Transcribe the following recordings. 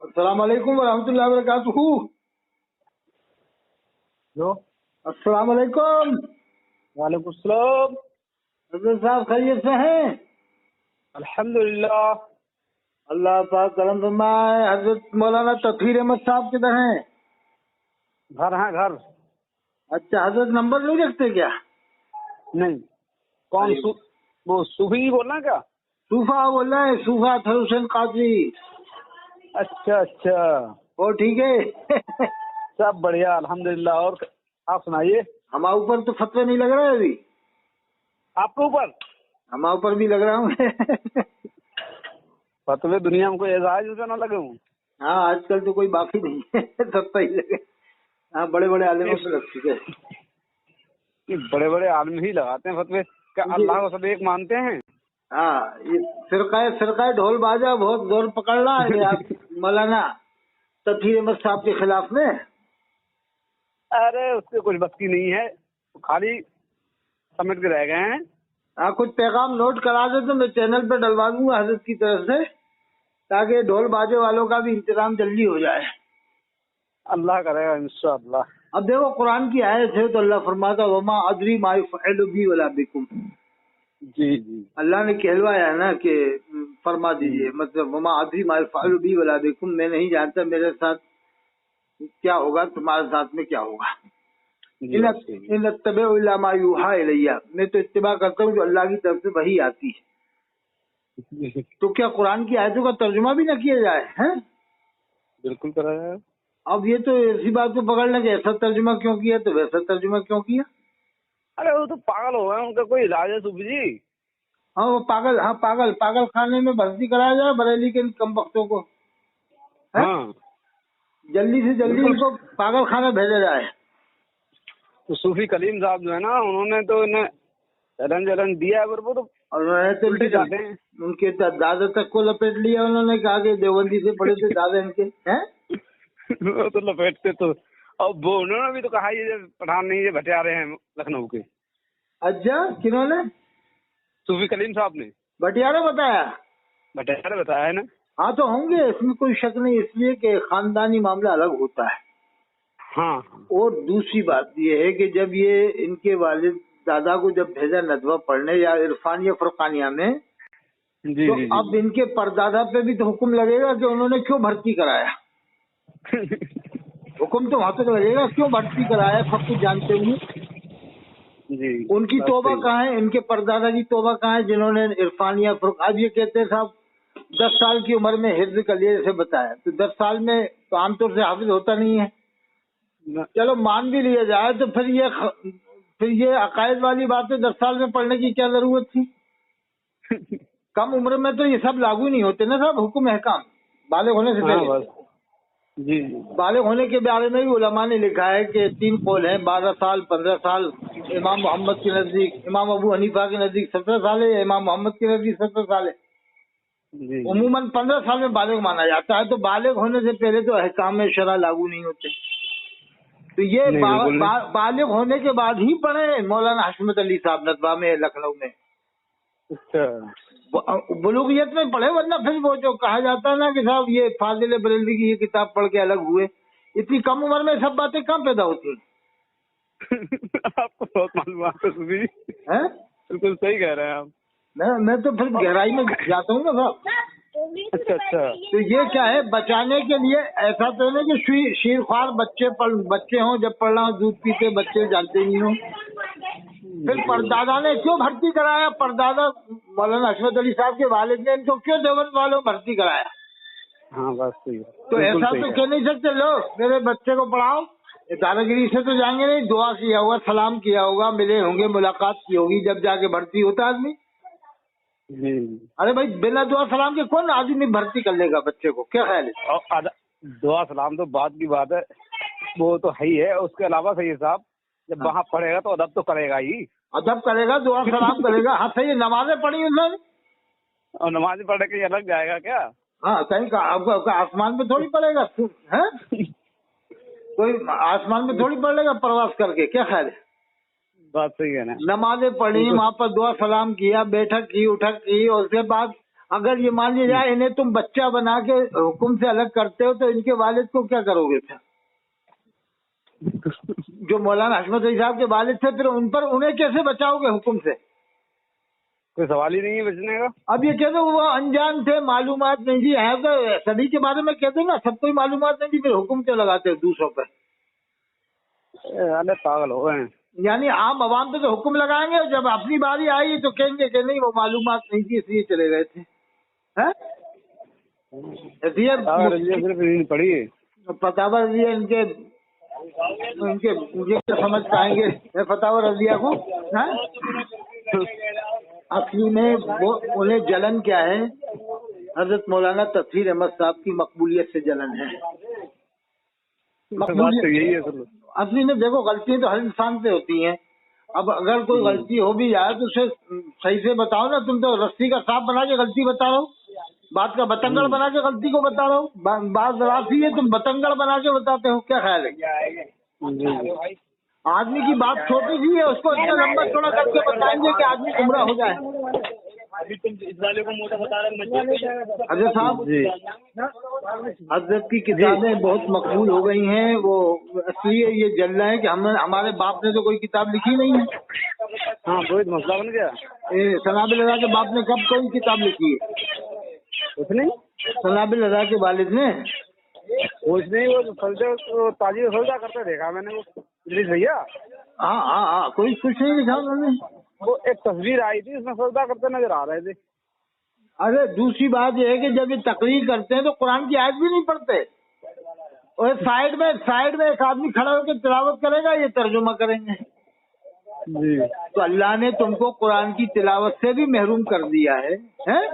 अस्सलाम वालेकुम वरहमतुल्लाहि वबरकातुहू। जो अस्सलाम वालेकुम। वालेकुम सलाम। हजरत साहब खैरियत से हैं? अल्हम्दुलिल्लाह। अल्लाह पाक करम फरमाए। हजरत मौलाना तकफीर अहमद साहब किधर हैं? घर है घर। अच्छा, हजरत नंबर नहीं रखते क्या? नहीं कौन अरे। वो सूफी बोलना क्या? सूफा बोल रहे हैं, सूफा अतर हुसैन कादरी। अच्छा अच्छा, वो ठीक है? सब बढ़िया अल्हम्दुलिल्लाह। और आप सुनाइए। हमारे ऊपर तो फतवा नहीं लग रहा है अभी। आपके ऊपर हमारे ऊपर भी लग रहा हूँ। फतवे दुनिया में कोई एजाज का ना लगे हूँ। हाँ, आजकल तो कोई बाकी नहीं है। सब सही लगे। हाँ, बड़े बड़े आलिमों पे लग चुके हैं। ये बड़े बड़े आदमी ही लगाते हैं फतवे। क्या अल्लाह को सब एक मानते हैं? हाँ, ये फिरकाए ढोल बाजा बहुत जोर पकड़ रहा है आप मौलाना तकफीर अहमद साहब के खिलाफ में। अरे उससे कुछ बस की नहीं है, खाली समेट के रह गए हैं। हाँ, कुछ पैगाम नोट करा दे तो मैं चैनल पे डलवा दूंगा हजरत की तरफ से, ताकि ढोल बाजे वालों का भी इंतजाम जल्दी हो जाए। अल्लाह करेगा इंशाअल्लाह। अब देखो, कुरान की आयत है तो अल्लाह फरमाता वमा अदरी मा युफ़अलु बी वला बिकुम। जी जी। अल्लाह ने कहलवाया है ना कि फरमा दीजिए, मतलब वमा अदरी मा युफ़अलु बी वला बिकुम, मैं नहीं जानता मेरे साथ क्या होगा, तुम्हारे साथ में क्या होगा। इन अत्तबिउ इल्ला मा यूहा इलैया, मैं तो इत्तिबा करता हूँ जो अल्लाह की तरफ से वही आती है। तो क्या कुरान की आयतों का तर्जुमा भी न किया जाए? हैं? बिल्कुल कराया। अब ये तो इसी बात को पकड़ लें कि ऐसा तर्जुमा क्यों किया तो वैसा तर्जुमा क्यों किया। अरे वो तो पागल हो गए, उनका कोई इलाज है सूफी जी? हाँ, वो पागल, हाँ पागल खाने में भर्ती कराया जाए बरेली के इन कम वक्तों को। है? हाँ जल्दी से जल्दी बिल्कुल। इनको पागल खाना भेजा जाए। तो सूफी कलीम साहब जो है ना, उन्होंने तो इन्हें रंज दिया है, पर वो तो और उन्होंने तो उल्टे चलते हैं। उनके दादा तक को लपेट लिया। उन्होंने कहा कि देवबंदी से पढ़े थे दादा इनके। हैं? वो तो लपेटते तो। और वो उन्होंने भी तो कहा ये पठान नहीं, ये भटियारे हैं लखनऊ के। अच्छा, किन्होंने? सूफी कलीम साहब ने भटियारा बताया? भटियारे बताया है ना। हाँ, तो होंगे, इसमें कोई शक नहीं, इसलिए कि खानदानी मामला अलग होता है। हाँ और दूसरी बात ये है कि जब ये इनके वालिद दादा को जब भेजा नदवा पढ़ने या इरफान या फुरकानिया में, जी तो जी अब जी। इनके परदादा पे भी तो हुक्म लगेगा कि उन्होंने क्यों भर्ती कराया। हुक्म तो वहां तक लगेगा, क्यों भर्ती कराया सब कुछ जानते हुए। जी उनकी बात तौबा सही है। कहाँ है, इनके परदादा की तौबा कहाँ है जिन्होंने इरफान या अब ये कहते हैं साहब 10 साल की उम्र में हिफ्ज कर लिया, जैसे बताया, तो 10 साल में तो आमतौर से हाफिज होता नहीं है। चलो मान भी लिया जाए तो फिर ये अकायद वाली बात है, 10 साल में पढ़ने की क्या जरूरत थी। कम उम्र में तो ये सब लागू नहीं होते ना साहब, हुक्म अहकाम बालिग होने से हाँ पहले। बस। जी जी। बालिग होने के बारे में भी उलमा ने लिखा है कि 3 कौल हैं, 12 साल, 15 साल। इमाम मोहम्मद के नजदीक, इमाम अबू हनीफा के नजदीक 17 साल है, इमाम मोहम्मद के नजदीक 17 साल है। जी जी। उमूमन 15 साल में बालिग माना जाता है। तो बालिग होने से पहले तो अहकाम में शरा लागू नहीं होते। तो ये नहीं बिल्कुल नहीं। बालिग होने के बाद ही पढ़े मौलाना हशमत अली साहब नदवा में लखनऊ में। अच्छा। बुलूगियत में पढ़े, वरना फिर वो जो कहा जाता है ना कि साहब ये फाजिल बरेलवी की ये किताब पढ़ के अलग हुए, इतनी कम उम्र में सब बातें कहाँ पैदा होती आपको बहुत मालूमात है सूफी जी। हैं? बिल्कुल सही कह रहे हैं आप। मैं तो फिर गहराई में जाता हूँ ना साहब। अच्छा अच्छा। तो ये क्या है, बचाने के लिए ऐसा तो नहीं कि शीरख्वार बच्चे हों, जब पढ़ना हो दूध पीते बच्चे जानते नहीं हो। फिर परदादा ने क्यों भर्ती कराया, परदादा मौलाना हशमत अली साहब के वालिद ने इनको क्यों देवबंद वालों भर्ती कराया। हाँ बात सही है। तो बिल्कुल ऐसा सही तो है। कह नहीं सकते लो मेरे बच्चे को पढ़ाओ, दादागिरी से तो जाएंगे नहीं। दुआ किया होगा, सलाम किया होगा, मिले होंगे, मुलाकात की होगी, जब जाके भर्ती होता आदमी। जी। अरे भाई, बिना दुआ सलाम के कौन आदमी भर्ती कर लेगा बच्चे को, क्या ख्याल है? और दुआ सलाम तो बात की बात है, वो तो है ही है। उसके अलावा सही है साहब, जब वहाँ पढ़ेगा तो अदब तो करेगा ही। अदब करेगा, दुआ सलाम करेगा। हाँ सही है, नमाजें पढ़ी उसने। और नमाज पढ़ के अलग जाएगा क्या? हाँ, कहीं का आपका आसमान में थोड़ी पड़ेगा है, कोई आसमान में थोड़ी पड़ लेगा प्रवास करके, क्या ख्याल है? बात सही है ना। नमाजें पढ़ी, बिल्कुल। वहाँ पर दुआ सलाम किया, बैठक की, उठक की, और उसके बाद अगर ये मान लिया जाए इन्हें तुम बच्चा बना के हुक्म से अलग करते हो तो इनके वालिद को क्या करोगे फिर? जो मौलाना हशमत अली साहब के वालिद थे, फिर उन पर उन्हें कैसे बचाओगे हुक्म से? कोई सवाल ही नहीं है बचने का। अब ये कह दो वो अनजान थे, मालूमात नहीं थी, है तो सभी के बारे में कह दो ना, सबको ही मालूमात नहीं थी, फिर हुक्म क्यों लगाते हो दूसरों पर? अरे पागल हो गए हैं। यानी आम आवाम पे तो हुक्म लगाएंगे और जब अपनी बारी आई तो कहेंगे कि नहीं वो मालूमात नहीं थी इसलिए चले गए थे। हैं? सिर्फ पढ़ी है फतावा रजिया इनके उनके मुझे क्या समझ पाएंगे फतावा रजिया को? हैं? असली में वो उन्हें जलन क्या है? हजरत मौलाना तफसीर अहमद साहब की मकबूलियत से जलन है। बात तो यही है सर। असली में देखो गलतियां तो हर इंसान से होती हैं। अब अगर कोई गलती हो भी जाए तो उसे सही से बताओ ना। तुम तो रस्सी का सांप बना के गलती बता रहे हो, बात का बतंगड़ बना के गलती को बता रहे हो। बात राशि है, तुम बतंगड़ बना के बताते हो, क्या ख्याल है? आदमी की बात छोटी सी है, उसको इतना लंबा चौड़ा करके बताएंगे कि आदमी गुमराह हो जाए। अभी तुम इस वाले को मोटा बता रहे। अजय साहब जी, हजरत की किताबें बहुत मकबूल हो गई हैं। वो इसलिए ये जल रहा है कि हमारे बाप ने तो कोई किताब लिखी नहीं है। हाँ कोई मसला बन गया। सनाबिल रज़ा के बाप ने कब कोई किताब लिखी है? उसने सनाबिल रज़ा के वालिद ने कुछ नहीं, वो ताजी सौदा करते देखा मैंने, वो इदरीस भैया। हाँ, कोई कुछ नहीं लिखा उन्होंने। वो एक तस्वीर आई थी उसमें सौदा करते नजर आ रहे थे। अरे दूसरी बात ये है कि जब ये तकरीर करते हैं तो कुरान की आयत भी नहीं पढ़ते, और साइड में एक आदमी खड़ा होकर तिलावत करेगा, ये तर्जुमा करेंगे जी। तो अल्लाह ने तुमको कुरान की तिलावत से भी महरूम कर दिया है, हैं?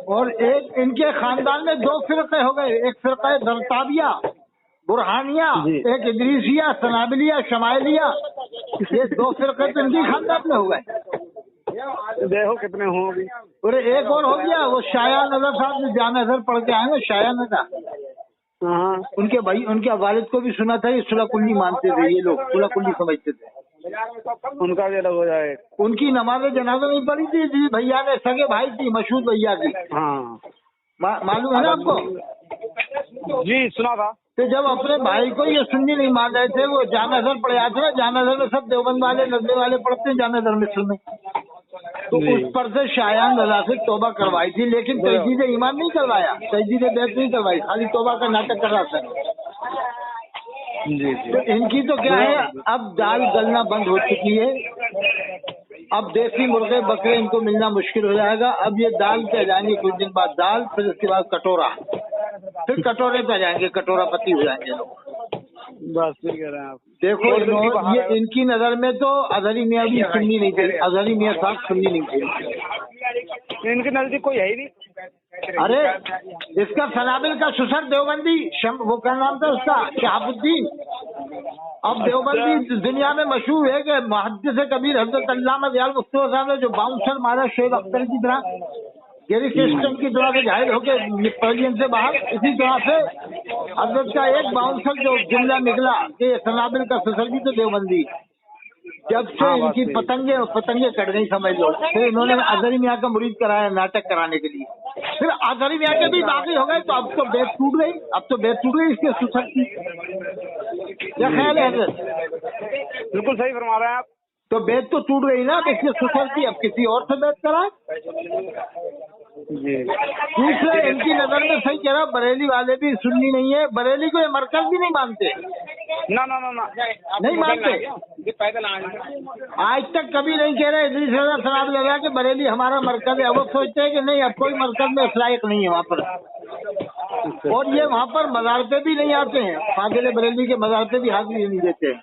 और एक इनके खानदान में दो फिरके हो गए, एक फिरका दरताबिया बुरहानिया, एक इदरीसिया, सनाबिलिया, शमाइलिया। ये दो फिरके तो इनकी खानदान में हो गए। देखो कितने हों अभी। और एक और हो गया, वो शाया नजर साहब जो जामा नजर पढ़ के आए ना, शाया नजर। हाँ उनके भाई उनके वालिद को भी सुना था ये सुलह कुल्ली मानते थे, ये लोग सुलह कुल्ली समझते थे। उनका भी अलग हो जाए। उनकी नमाज जनाजा नहीं पढ़ी थी जी भैया ने, सगे भाई थी मशहूर भैया की। हाँ मालूम है ना आपको? जी सुना था। तो जब अपने भाई को ये सुन्नी नहीं मान रहे थे, वो जामा नजर पढ़े आते ना, जामा नजर में सब देवबंद वाले नजर वाले पढ़ते हैं जामा नजर मिस्र में, तो उस पर से शायान रज़ा से तौबा करवाई थी, लेकिन तजदीद ईमान नहीं करवाया, तजदीद बैत नहीं करवाई, खाली तौबा का नाटक कर रहा था। तो इनकी तो क्या है, अब दाल गलना बंद हो चुकी है, अब देसी मुर्गे बकरे इनको मिलना मुश्किल हो जाएगा। अब ये दाल पे जाएंगे कुछ दिन बाद, दाल, फिर उसके बाद कटोरा, फिर कटोरे पे जाएंगे, कटोरा पति हो जाएंगे लोग। बस ठीक कह रहे हैं आप। देखो ये इनकी नजर में तो अजहरी मियाँ भी सुन्नी नहीं थे, अजहरी मियाँ साहब सुन्नी नहीं थे, इनके नजदीक कोई है ही नहीं। अरे इसका सनाबिल का ससुर देवबंदी, वो क्या नाम था उसका, शहाबुद्दीन। अब देवबंदी दुनिया में मशहूर है कि मुहद्दिस कबीर हज़रत अल्लामा ज़ियाउल मुस्तफ़ा साहब ने जो बाउंसर मारा शेख अख्तर की तरह, गेरी सिस्टम की तरह से जाहिर होके पवेलियन से बाहर, इसी तरह से हजरत का एक बाउंसर जो जुमला निकला कि सनाबिल का ससुर भी तो देवबंदी। जब से इनकी पतंगे कट गई समझ लो, फिर इन्होंने अजहरी मियाँ का मुरीद कराया नाटक कराने के लिए, फिर अजहरी मियाँ के भी बाकी हो गए, तो अब तो बेत टूट गई, इसके ससुर की। क्या ख्याल है हजरत? बिल्कुल सही फरमा रहे हैं आप। तो बेत तो टूट गई ना, इसके ससुर की, अब किसी और से बेत कराए। जी दूसरे इनकी नजर में सही कह रहा, बरेली वाले भी सुन्नी नहीं है, बरेली को ये मरकज भी नहीं मानते, ना नहीं मानते, आज तक कभी नहीं कह रहे इदरीस रज़ा सनाबिल रज़ा के बरेली हमारा मरकज है। वो सोचते हैं कि नहीं, अब कोई मरकज में इस्लाहिक नहीं है वहाँ पर, और ये वहाँ पर मज़ार पे भी नहीं आते हैं, फाजिल बरेली के मज़ार पे भी हाजिरी नहीं देते हैं,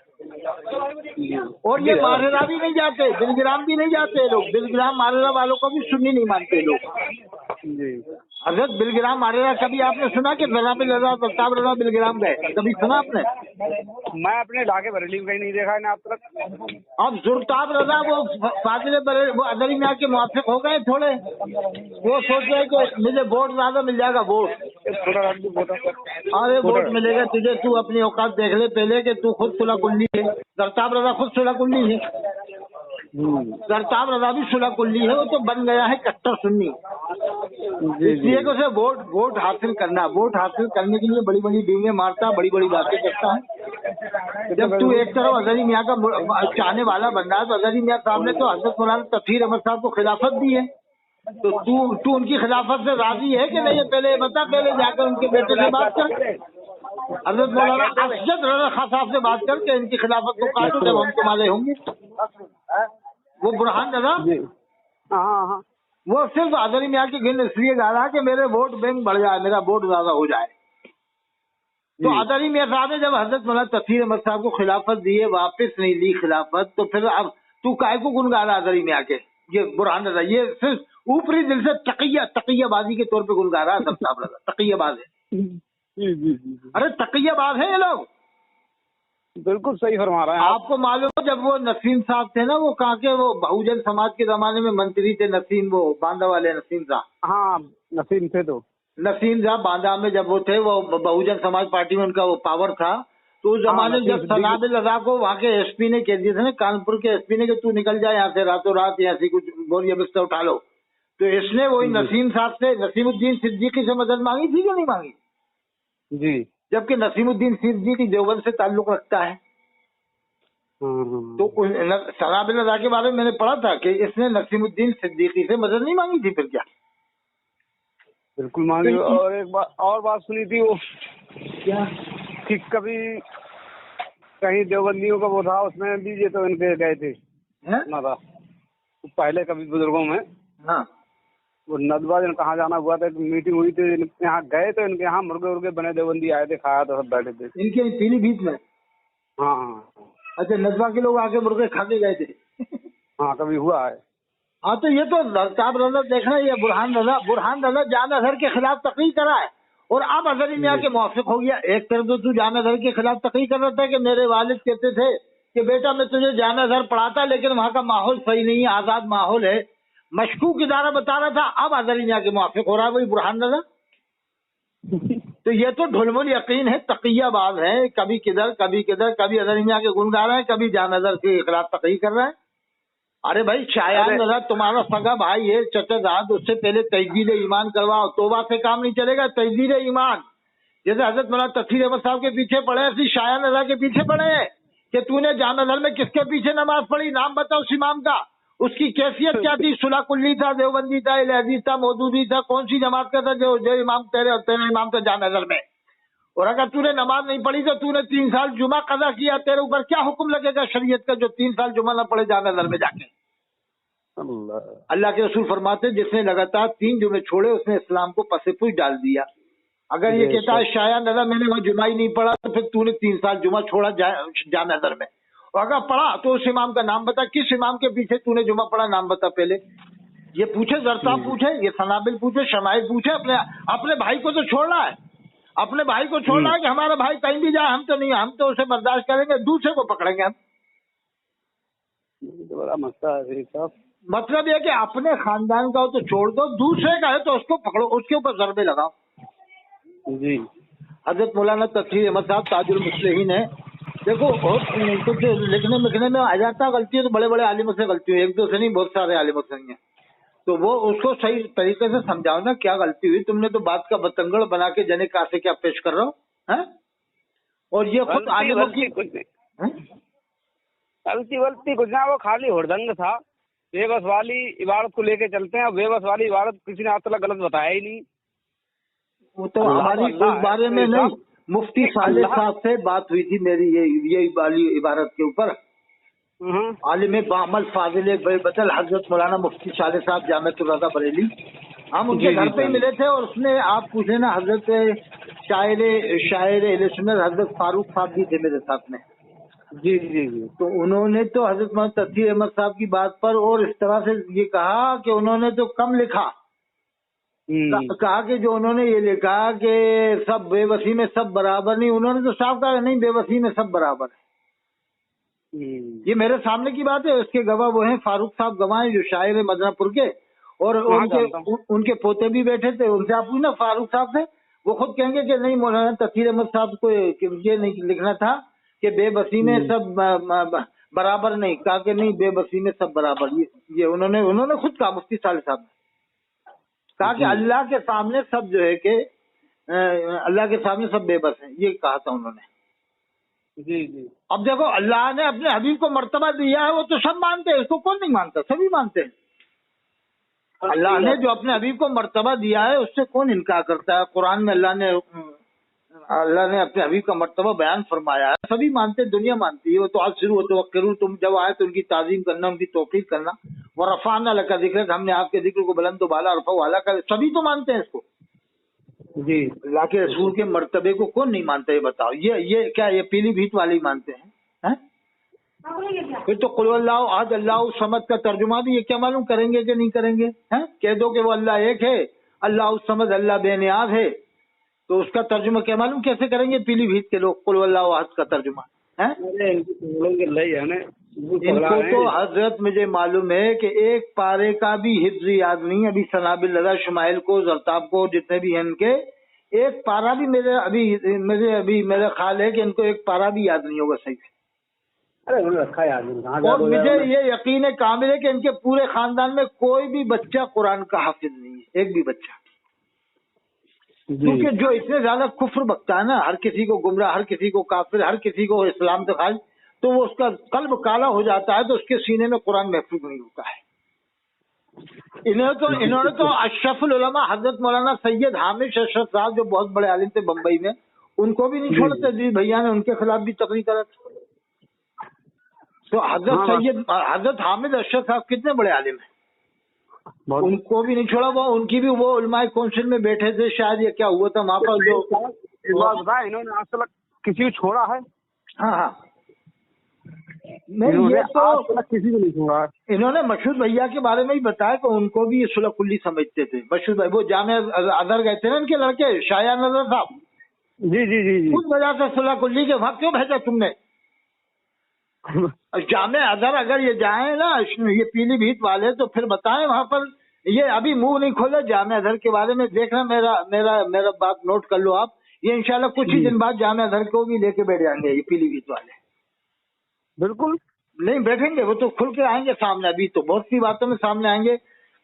और ये मारेरा भी नहीं जाते, बिलग्राम भी नहीं जाते लोग, बिलग्राम मारेरा वालों को भी सुन्नी नहीं मानते लोग। हजरत बिलग्राम मारेरा कभी आपने सुना कि सनाबिल रज़ा प्रताप रज़ा बिलग्राम गए, कभी सुना आपने? मैं अपने ढाके बरेली में कहीं नहीं देखा है ना अब तक। अब जुर्ताब रज़ा वो फाजिल बरेली, वो अजहरी मियाँ के मुआफिक हो गए थोड़े, वो सोच रहे कि मुझे वोट ज्यादा मिल जाएगा, वोट, अरे वोट मिलेगा तुझे, तू अपनी औकात देख ले पहले कि तू खुद सुलह कुल्ली है। जुर्ताब रज़ा खुद सुलह कुल्ली है, सरताब रजा भी सुलह कुल्ली है, वो तो बन गया है कट्टर सुन्नी। इसलिए कि उसे वोट हासिल करना, वोट हासिल करने के लिए बड़ी बड़ी डींगे मारता, बड़ी बड़ी बातें करता है। जब तू एक तरफ अजहरी मियाँ का चाहने वाला बन रहा है, तो अजहरी मियाँ साहब ने तो हजरत मौलाना तफसीर अहमद साहब को खिलाफत दी है, तो तू उनकी खिलाफत से राजी है कि नहीं? ये पहले बता, पहले जाकर उनके बेटे से बात कर, हजरत मौलाना अशरफ रजा खां साहब से बात करके इनकी खिलाफत को काटो, जब हम तुम्हारे होंगे। वो बुरहान रजा वो सिर्फ अजहरी मियाँ की गिन इसलिए गा रहा है कि मेरे वोट बैंक बढ़ जाए, मेरा वोट ज्यादा हो जाए। तो अजहरी मियाँ साहब ने जब हजरत मौलाना तफसीर अहमद साहब को खिलाफत दी है, वापस नहीं ली खिलाफत, तो फिर अब तू काहे को गुन गा रहा अजहरी मियाँ के? ये बुरहान रजा ये सिर्फ ऊपरी दिल से तकियाबाजी के तौर पे गुन गा रहा है। सरताब रजा तकियाबाज है। अरे तकियाबाज है ये लोग। बिल्कुल सही फरमा रहे हैं आपको मालूम है जब वो नसीम साहब थे ना, वो कहाँ के, वो बहुजन समाज के जमाने में मंत्री थे नसीम, वो बांदा वाले नसीम साहब। हाँ नसीम थे, तो नसीम साहब बांदा में जब वो थे, वो बहुजन समाज पार्टी में उनका वो पावर था, तो उस जमाने में जब सनाबिल रजा को वहाँ के एसपी ने कह दिया था ना, कानपुर के एसपी ने, कि तू निकल जाए यहाँ से रातों रात, या ऐसी कुछ बोरिया बिस्तर उठा लो, तो इसने वही नसीम साहब से, नसीमुद्दीन सिद्दीकी से मदद मांगी थी कि नहीं मांगी? जी। जबकि नसीमुद्दीन सिद्दीकी देवबंद से ताल्लुक रखता है। तो सनाबिल रजा के बारे में मैंने पढ़ा था कि इसने नसीमुद्दीन सिद्दीकी से मदद नहीं मांगी थी, फिर क्या? बिल्कुल मांगी। और एक बात सुनी थी वो क्या कि कभी कहीं देवबंदियों का वो था, उसमें भी तो इनके गए थे ना था पहले कभी बुजुर्गों में। हाँ वो नदवा जन कहाँ जाना हुआ था, एक मीटिंग हुई थी, यहाँ गए तो इनके यहाँ मुर्गे उर्गे बने, देवबंदी आए थे, खाया तो सब बैठे थे इनके पीलीभीत में। हाँ। अच्छा, नदवा के लोग आके मुर्गे खा के गए थे। हाँ कभी हुआ है। हाँ तो ये तो सरताब रजा देखना, ये बुरहान रजा जान अजहर के खिलाफ तकरीर करा है, और अब अजहरी मियाँ के मुआफिक हो गया। एक तरफ तो तू जान अजहर के खिलाफ तकरीर कर रहा था कि मेरे वालिद कहते थे कि बेटा मैं तुझे जान अजहर पढ़ाता, लेकिन वहाँ का माहौल सही नहीं है, आजाद माहौल है, मशकूक इदारा बता रहा था। अब अजहरी मियाँ के मुआफिक हो रहा है वही बुरहान रजा। तो ये तो ढुलमुल यकीन है, तकियाबाज है, कभी किधर कभी किधर, कभी अजहरी मियाँ के गुण गा रहे हैं, कभी जान अजहर के खिलाफ तकरीर कर रहे हैं। अरे भाई शायान रजा तुम्हारा सगा भाई है, चचेदाद, उससे पहले तजदीद ईमान करवाओ, तौबा से काम नहीं चलेगा, तजदीद ईमान। जैसे हजरत मौलाना तफसीर अहमद साहब के पीछे पड़े, ऐसे शायान रजा के पीछे पड़े हैं कि तूने जान अजहर में किसके पीछे नमाज पढ़ी, नाम बताओ उस इमाम का, उसकी कैफियत क्या थी, सुलह कुल्ली था, देवबंदी था, इलाही था, मौदूदी था, कौन सी जमात का था जो इमाम तेरे इमाम था जान अजहर में? और अगर तूने नमाज नहीं पढ़ी तो तूने 3 साल जुमा कज़ा किया, तेरे ऊपर क्या हुक्म लगेगा शरीयत का जो 3 साल जुमा न पढ़े जान अजहर में जाके? अल्लाह के रसूल फरमाते जिसने लगातार 3 जुमे छोड़े उसने इस्लाम को पसेपुई डाल दिया। अगर ये कहता है शायान अजहर मैंने वहाँ जुमा ही नहीं पढ़ा, तो फिर तूने 3 साल जुमा छोड़ा जान अजहर में, और अगर पढ़ा तो उस इमाम का नाम बता, किस इमाम के पीछे तूने जुमा पढ़ा, नाम बता पहले। ये पूछे, जरताब पूछे, ये सनाबिल पूछे, शमाइल पूछे, अपने भाई को तो छोड़ना है, अपने भाई को छोड़ना है कि हमारा भाई कहीं भी जाए हम तो नहीं, हम तो उसे बर्दाश्त करेंगे, दूसरे को पकड़ेंगे हम। बड़ा मसला है साहब। मतलब ये कि अपने खानदान का हो तो छोड़ दो, दूसरे का है तो उसको पकड़ो, उसके ऊपर ज़रबे लगाओ। जी हजरत मौलाना तफसीर अहमद साहब ताजुल मुस्लिहीन है। देखो कुछ लिखने में आ जाता गलती है तो बड़े बड़े आलिमों से गलती हुई, एक दो से नहीं, बहुत सारे आलिमों से नहीं है, तो वो उसको सही तरीके से समझाओ ना, क्या गलती हुई, तुमने तो बात का बतंगड़ बना के जने कहा से क्या पेश कर रहे हो हैं? और ये खुद आलिमों की गलती कुछ ना, वो खाली हुड़दंग था, बेबस वाली इबारत को लेके चलते हैं, बेबस वाली इबारत किसी ने आज तक गलत बताया ही नहीं। वो तो हमारी उस बारे में नहीं, मुफ्ती साले साहब से बात हुई थी मेरी ये वाली इबारत के ऊपर। आलिम बामल फाजिल बदल हजरत मौलाना मुफ्ती साले साहब जामिअतुल रज़ा बरेली, हम उनके घर पे ही मिले थे, और उसने आप पूछे ना हजरत शायर अहले सुन्नत हजरत फारूक साहब भी थे मेरे साथ में। जी जी जी। तो उन्होंने तो हजरत मौलाना तफसीर अहमद साहब की बात पर और इस तरह से ये कहा कि उन्होंने तो कम लिखा, कहा कि जो उन्होंने ये लिखा कि सब बेबसी में सब बराबर नहीं, उन्होंने तो साफ कहा नहीं बेबसी में सब बराबर है। ये मेरे सामने की बात है, उसके गवाह वो हैं फारूक साहब गवाह हैं जो शायर मदनापुर के, और उनके पोते भी बैठे थे, उनसे आप पूछना फारूक साहब से, वो खुद कहेंगे कि नहीं मौलाना तफसीर अहमद साहब को ये नहीं लिखना था कि बेबसी में सब برابر نہیں، کہا کہ نہیں بے بسی میں سب برابر. یہ انہوں نے خود کہا، مفتی صالح صاحب نے کہا کہ اللہ کے سامنے سب جو ہے کہ اللہ کے سامنے سب بے بس ہیں، یہ کہا تھا انہوں نے. جی جی. اب دیکھو اللہ نے اپنے حبیب کو مرتبہ دیا ہے، وہ تو سب مانتے ہیں، اس کو کون نہیں مانتا، سبھی مانتے ہیں. اللہ نے جو اپنے حبیب کو مرتبہ دیا ہے اس سے کون انکار کرتا ہے. قرآن میں اللہ نے اپنے حبیب کا مرتبہ بیان فرمایا ہے، سبھی مانتے، دنیا مانتی ہے. وہ تو آج شروع ہو تو کروں، تم جب آئے تو ان کی تعظیم کرنا، ان کی توقیر کرنا. وہ رفعنا لک ذکرک، ہم نے آپ کے ذکر کو بلند و بالا رفع والا کر، سبھی تو مانتے ہیں اس کو. جی. اللہ کے رسول کے مرتبے کو کون نہیں مانتا، یہ بتاؤ. یہ کیا یہ پیلی بھیت والے ہی مانتے ہیں؟ پھر تو قل اللہ احد اللہ الصمد کا ترجمہ بھی یہ کیا معلوم کریں گے کہ نہیں کریں گے؟ کہہ دو کہ وہ اللہ ایک ہے، اللہ الصمد، اللہ بے نیاز ہے، تو اس کا ترجمہ کیا معلوم کیسے کریں گے پیلی بھیت کے لوگ قل اللہ احد کا ترجمہ؟ ان کو تو حضرت مجھے معلوم ہے کہ ایک پارے کا بھی حفظ یاد نہیں. ابھی سنابل رضا شمائل کو، زرتاب کو، جتنے بھی ہیں ان کے ایک پارا بھی میرے خیال ہے کہ ان کو ایک پارا بھی یاد نہیں ہوگا صحیح سے. اور مجھے یہ یقین کامل ہے کہ ان کے پورے خاندان میں کوئی بھی بچہ قرآن کا حافظ نہیں ہے، ایک بھی بچہ. کیونکہ جو اتنے زیادہ کفر بکتا ہے نا، ہر کسی کو گمراہ، ہر کسی کو کافر، ہر کسی کو اسلام سے خارج، تو وہ اس کا قلب کالا ہو جاتا ہے، تو اس کے سینے میں قرآن محفوظ نہیں ہوتا ہے. انہوں نے تو اشرف العلماء حضرت مولانا سید حامد اشرف صاحب جو بہت بڑے عالم تھے بمبئی میں، ان کو بھی نہیں چھوڑتے. جی بھیا نے ان کے خلاف بھی تقریر کرا. تو حضرت حامد اشرف صاحب کتنے بڑے عالم ہیں، ان کو بھی نہیں چھوڑا. وہ ان کی بھی وہ علماء کونسل میں بیٹھے تھے، شاید یہ کیا ہوا تھا وہاں پر جو انہوں نے آج تک کسی کو چھوڑا ہے. ہاں نہیں، یہ تو کسی کو نہیں چھوڑا. انہوں نے مشہور بھیا کے بارے میں ہی بتایا کہ ان کو بھی یہ صلح کلی سمجھتے تھے. مشہور بھائی وہ جامعہ ازہر گئے تھے نا ان کے لڑکے شایان نظر صاحب. جی جی جی جی. اس وجہ سے صلح کلی کے وہاں کیوں بھیجا تم نے؟ جامع ازہر اگر یہ جائیں نا یہ پیلی بھیت والے تو پھر بتائیں وہاں پر. یہ ابھی منہ نہیں کھولے جامع ازہر کے بارے میں. دیکھنا میرا بات نوٹ کر لو آپ. یہ انشاءاللہ کچھ ہی دن بعد جامع ازہر کو بھی لے کے بیٹھ جائیں گے یہ پیلی بھیت والے. بالکل نہیں بیٹھیں گے، وہ تو کھل کے آئیں گے سامنے. ابھی تو بہت سی باتوں میں سامنے آئیں گے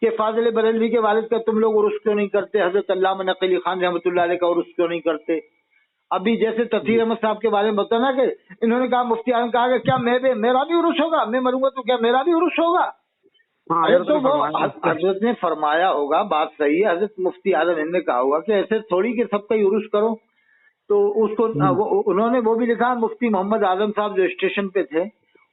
کہ فاضل بریلوی کے والد کا تم لوگ عرس کیوں نہیں کرتے، حضرت علامہ نقی علی خان رحمۃ اللہ علیہ کا عرس کیوں نہیں کرتے. ابھی جیسے تطہیر احمد صاحب کے بارے میں بتانا کہ انہوں نے کہا، مفتی اعظم کہا کہ کیا میرا بھی عرس ہوگا، میں مروں گا تو کیا میرا بھی عرس ہوگا؟ تو وہ حضرت نے فرمایا ہوگا، بات صحیح ہے. حضرت مفتی اعظم نے کہا ہوگا کہ ایسے تھوڑی کہ سب کا ہی عرس کرو. تو اس کو انہوں نے وہ بھی لکھا. مفتی محمد اعظم صاحب جو اسٹیشن پہ تھے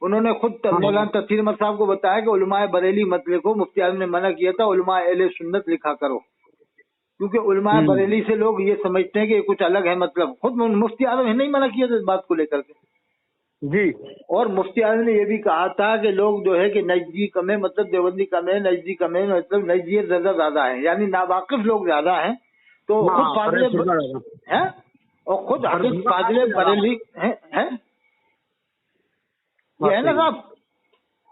انہوں نے خود مولانا تطہیر احمد صاحب کو بتایا کہ علماء بریلی مت لکھو. مفتی اعظم نے منع کیا تھا، علماء اہل سنت لکھا کرو، کیونکہ علماء بریلی سے لوگ یہ سمجھتے ہیں کہ یہ کچھ الگ ہے. مطلب خود مفتی اعظم نے نہیں منع کیا تھا اس بات کو لے کر کے. جی. اور مفتی اعظم نے یہ بھی کہا تھا کہ لوگ جو ہے کہ نجدی کم ہے، مطلب دیوبندی کم ہے، نجدی کم ہے، مطلب نجدیت زیادہ ہے، یعنی ناواقف لوگ زیادہ ہیں. تو خود فاضل ہیں اور خود حضرت فاضل بریلی ہیں یہ ہے نا صاحب.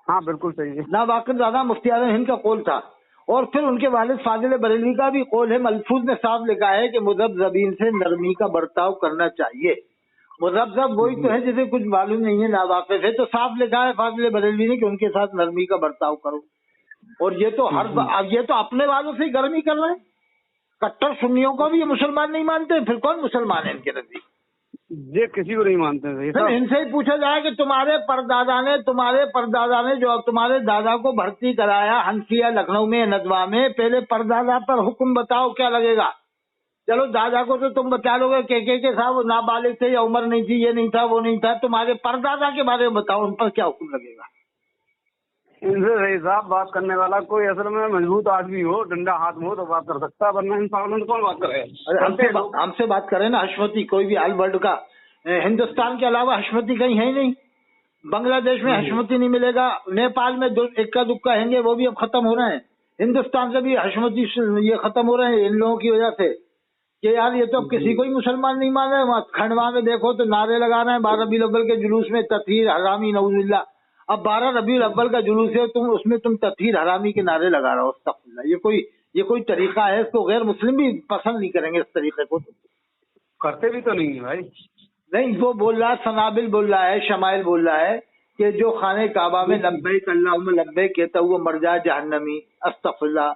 ہاں بالکل صحیح ہے. ناواقف زیادہ مفتی اعظم ہند کا قول تھا. اور پھر ان کے والد فاضل بریلوی کا بھی قول ہے. ملفوظ میں صاف لکھا ہے کہ مذبذبین سے نرمی کا برتاؤ کرنا چاہیے. مذبذب وہی تو ہے جسے کچھ معلوم نہیں ہے، ناواقف ہے. تو صاف لکھا ہے فاضل بریلوی نے کہ ان کے ساتھ نرمی کا برتاؤ کرو. اور یہ تو اپنے والوں سے ہی گرمی کر رہے ہیں. کٹر سنیوں کو بھی یہ مسلمان نہیں مانتے، پھر کون مسلمان ہے ان کے نزدیک؟ یہ کسی کو نہیں مانتے. ان سے ہی پوچھا جائے کہ تمہارے پردادا نے جو تمہارے دادا کو بھرتی کرایا حنفیہ لکھنؤ میں ندوہ میں، پہلے پردادا پر حکم بتاؤ کیا لگے گا. چلو دادا کو تو تم بتا لو گے کہ صاحب نابالغ تھے یا عمر نہیں تھی، یہ نہیں تھا وہ نہیں تھا. تمہارے پردادا کے بارے میں بتاؤ ان پر کیا حکم لگے گا. ان سے صاحب بات کرنے والا کوئی اصل میں مضبوط آدمی ہو، ڈنڈا ہاتھ میں ہو تو بات کر سکتا ہے، ورنہ ان پاگلوں سے کون بات کرے. ہم سے بات کرے نا حشمتی کوئی بھی آل ورلڈ کا. ہندوستان کے علاوہ حشمتی کہیں ہے ہی نہیں. بنگلہ دیش میں حشمتی نہیں ملے گا. نیپال میں اکا دکا ہیں گے، وہ بھی اب ختم ہو رہے ہیں. ہندوستان سے بھی حشمتی یہ ختم ہو رہے ہیں ان لوگوں کی وجہ سے کہ یار یہ تو اب کسی کو ہی مسلمان نہیں مان رہے. وہاں کھنڈوا میں دیکھو تو نعرے لگا رہے ہیں 12 ربیع الاول کے جلوس میں تطہیر حرامی نعوذ باللہ. اب 12 ربیع الاول کا جلوس ہے، اس میں تم تطہیر حرامی کے نعرے لگا رہا ہو. استغفر اللہ. یہ کوئی طریقہ ہے؟ اس کو غیر مسلم بھی پسند نہیں کریں گے اس طریقے کو. کرتے بھی تو نہیں ہے بھائی. نہیں وہ بول رہا ہے، سنابل بول رہا ہے، شمائل بول رہا ہے کہ جو خانے کعبہ میں لبیک اللہم لبیک کہتا ہوا مر جائے جہنمی، استغفراللہ۔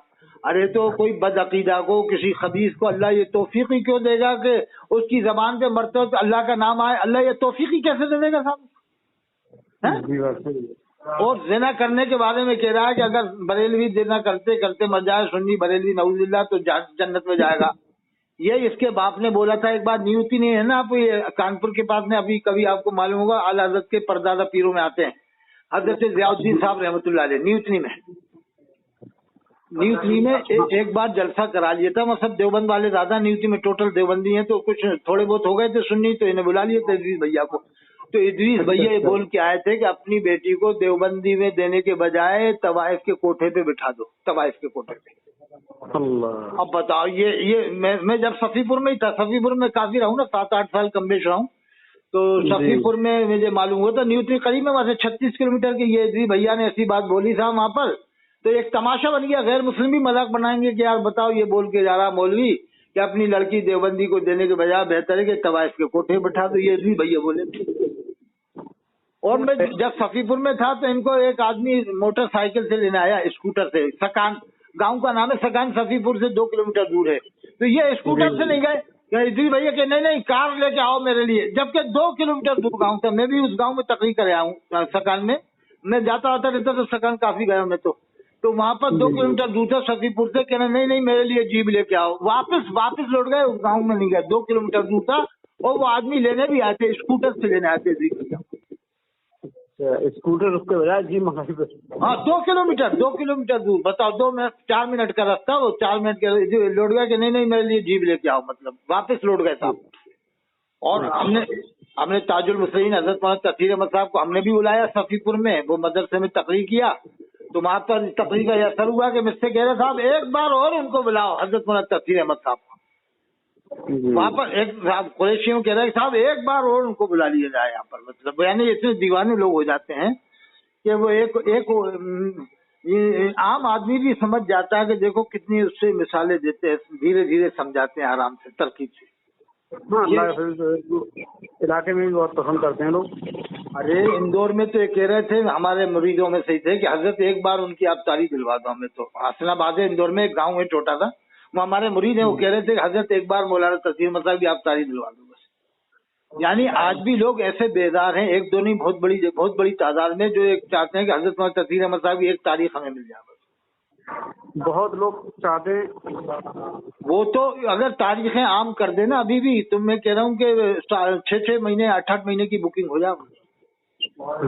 ارے تو کوئی بد عقیدہ کو، کسی خبیث کو اللہ یہ توفیق ہی کیوں دے گا کہ اس کی زبان پہ مرتے وقت اللہ کا نام آئے؟ اللہ یہ توفیق ہی کیسے دے گا صاحب؟ اور زنا کرنے کے بارے میں کہہ رہا ہے کہ اگر بریلوی زنا کرتے کرتے مر جائے، سنی بریلوی نعوذ باللہ، تو جنت میں جائے گا۔ یہ اس کے باپ نے بولا تھا ایک بار، نیوتی نہیں ہے نا آپ، یہ کانپور کے پاس میں ابھی کبھی آپ کو معلوم ہوگا اعلیٰ حضرت کے پردادا پیروں میں آتے ہیں، حضرت ضیاء الدین صاحب رحمۃ اللہ علیہ، نیوتنی میں ایک بار جلسہ کرا لیا تھا۔ مطلب دیوبند والے زیادہ نیوتی میں ٹوٹل دیوبندی ہیں، تو کچھ تھوڑے بہت ہو گئے تھے سنی، تو انہیں بلا لیے تھے ادریس بھیا کو۔ تو ادریس بھیا یہ بول کے آئے تھے کہ اپنی بیٹی کو دیوبندی میں دینے کے بجائے طوائف کے کوٹھے پہ بٹھا دو، طوائف کے کوٹھے پہ۔ اللہ، اب بتاؤ، یہ میں جب صفی پور میں ہی تھا، صفی پور میں کافی رہوں نا، 7-8 سال کم بیش رہا ہوں، تو صفی پور میں مجھے معلوم ہوا تھا نیوتنی قریب ہے وہاں سے 36 کلومیٹر کی۔ یہ ادریس بھیا نے ایسی بات بولی تھا وہاں پر، تو ایک تماشا بن گیا، غیر مسلم بھی مذاق بنائیں گے کہ یار بتاؤ یہ بول کے جا رہا مولوی کہ اپنی لڑکی دیوبندی کو دینے کے بجائے بہتر ہے کہ طوائف کے کوٹھے بٹھا دو۔ یہ ادریس بھیا بولے تھے۔ اور میں جب صفی پور میں تھا تو ان کو ایک آدمی موٹر سائیکل سے لینے آیا، اسکوٹر سے، سکان گاؤں کا نام ہے سکان، صفی پور سے 2 کلومیٹر دور ہے۔ تو یہ اسکوٹر سے نہیں گئے کہ ادریس بھیا کہ نہیں کار لے کے آؤ میرے لیے، جبکہ 2 کلومیٹر دور گاؤں تھا۔ میں بھی اس گاؤں میں تقریر کر آیا ہوں سکان میں، میں جاتا آتا رہتا تو سکان کافی گیا میں تو وہاں پر 2 کلومیٹر دور تھا صفی پور سے، کہنا نہیں میرے لیے جیب لے کے آؤ۔ واپس لوٹ گئے، اس گاؤں میں نہیں گئے، 2 کلومیٹر دور تھا، اور وہ آدمی لینے بھی آئے تھے، اسکوٹر سے لینے آئے تھے ادریس بھیا۔ اسکوٹر اس کے بجائے جی منگائی پہ؟ ہاں 2 کلومیٹر دور، بتاؤ 4 منٹ کا راستہ، وہ 4 منٹ کے لوٹ گیا کہ نہیں میرے لیے جیب لے کے آؤ، مطلب واپس لوٹ گئے صاحب۔ اور ہم نے تاج المصلحین حضرت مولانا تقیر احمد صاحب کو ہم نے بھی بلایا صفی پور میں، وہ مدرسے میں تقریر کیا، تو وہاں پر تقریر کا یہ اثر ہوا کہ مجھ سے کہہ رہے صاحب ایک بار اور ان کو بلاؤ، حضرت مولانا تقیر احمد صاحب کو۔ وہاں پر ایک صاحب قریشیوں کہہ رہے صاحب ایک بار اور ان کو بلا لیا جائے یہاں پر، مطلب یعنی اتنے دیوانے لوگ ہو جاتے ہیں کہ وہ ایک عام آدمی بھی سمجھ جاتا ہے کہ دیکھو کتنی اس سے مثالیں دیتے ہیں، دھیرے دھیرے سمجھاتے ہیں آرام سے، ترکیب سے۔ علاقے میں بھی بہت پسند کرتے ہیں لوگ۔ ارے اندور میں تو یہ کہہ رہے تھے ہمارے مریدوں میں سے تھے کہ حضرت ایک بار ان کی آپ تاریخ دلوا دو ہمیں۔ تو حسن آباد ہے اندور میں، ایک گاؤں ہے چھوٹا سا، وہ ہمارے مرید ہیں، وہ کہہ رہے تھے کہ حضرت ایک بار مولانا تقیر احمد صاحب کی آپ تاریخ دلوا دو بس۔ یعنی آج بھی لوگ ایسے بیدار ہیں، ایک دو نہیں، بہت بڑی تعداد میں، جو ایک چاہتے ہیں کہ حضرت مولانا تقیر احمد صاحب کی ایک تاریخ ہمیں مل جائے بس۔ بہت لوگ چاہتے ہیں، وہ تو اگر تاریخیں عام کر دینا ابھی بھی، تو میں کہہ رہا ہوں کہ 6 مہینے 8 مہینے کی بکنگ ہو جائے۔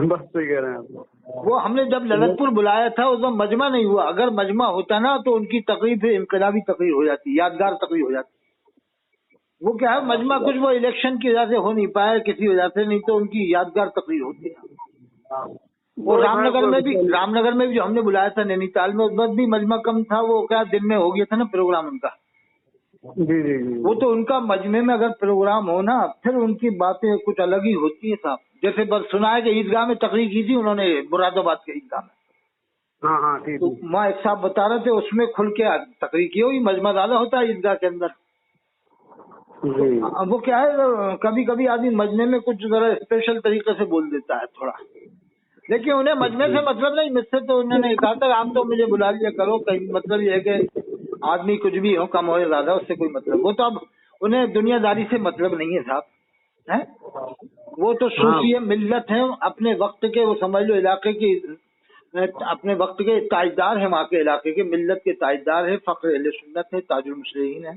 بس صحیح کہہ رہے ہیں۔ وہ ہم نے جب للت پور بلایا تھا اس وقت مجمع نہیں ہوا، اگر مجمع ہوتا نا تو ان کی تقریر پھر انقلابی تقریر ہو جاتی، یادگار تقریر ہو جاتی۔ وہ کیا ہے مجمع کچھ وہ الیکشن کی وجہ سے ہو نہیں پایا کسی وجہ سے، نہیں تو ان کی یادگار تقریر ہوتی ہے۔ اور رام نگر میں بھی جو ہم نے بلایا تھا نینی تال میں، اس وقت بھی مجمع کم تھا، وہ کیا دن میں ہو گیا تھا نا پروگرام ان کا۔ جی جی جی، وہ تو ان کا مجمع میں اگر پروگرام ہو نا پھر ان کی باتیں کچھ الگ ہی ہوتی ہیں صاحب۔ جیسے بس سنا ہے کہ عیدگاہ میں تقریر کی تھی انہوں نے، مراد آباد کے عیدگاہ میں۔ ہاں ہاں ٹھیک۔ تو وہاں ایک صاحب بتا رہے تھے اس میں کھل کے تقریر کی ہوئی، مجمع زیادہ ہوتا ہے عیدگاہ کے اندر۔ وہ کیا ہے کبھی کبھی آدمی مجمع میں کچھ ذرا اسپیشل طریقے سے بول دیتا ہے تھوڑا، لیکن انہیں مجمع سے مطلب نہیں، مجھ سے تو انہوں نے کہا تھا آپ تو مجھے بلا لیا کرو، کہیں مطلب یہ ہے کہ آدمی کچھ بھی ہو، کم ہو یا زیادہ، اس سے کوئی مطلب، وہ تو اب انہیں دنیا داری سے مطلب نہیں ہے صاحب، وہ تو صوفی ملت ہیں اپنے وقت کے، وہ سمجھ لو علاقے کی، اپنے وقت کے تاجدار ہیں، وہاں کے علاقے کے ملت کے تاجدار ہیں، فخر اہل سنت ہیں، تاج المصلحین ہیں۔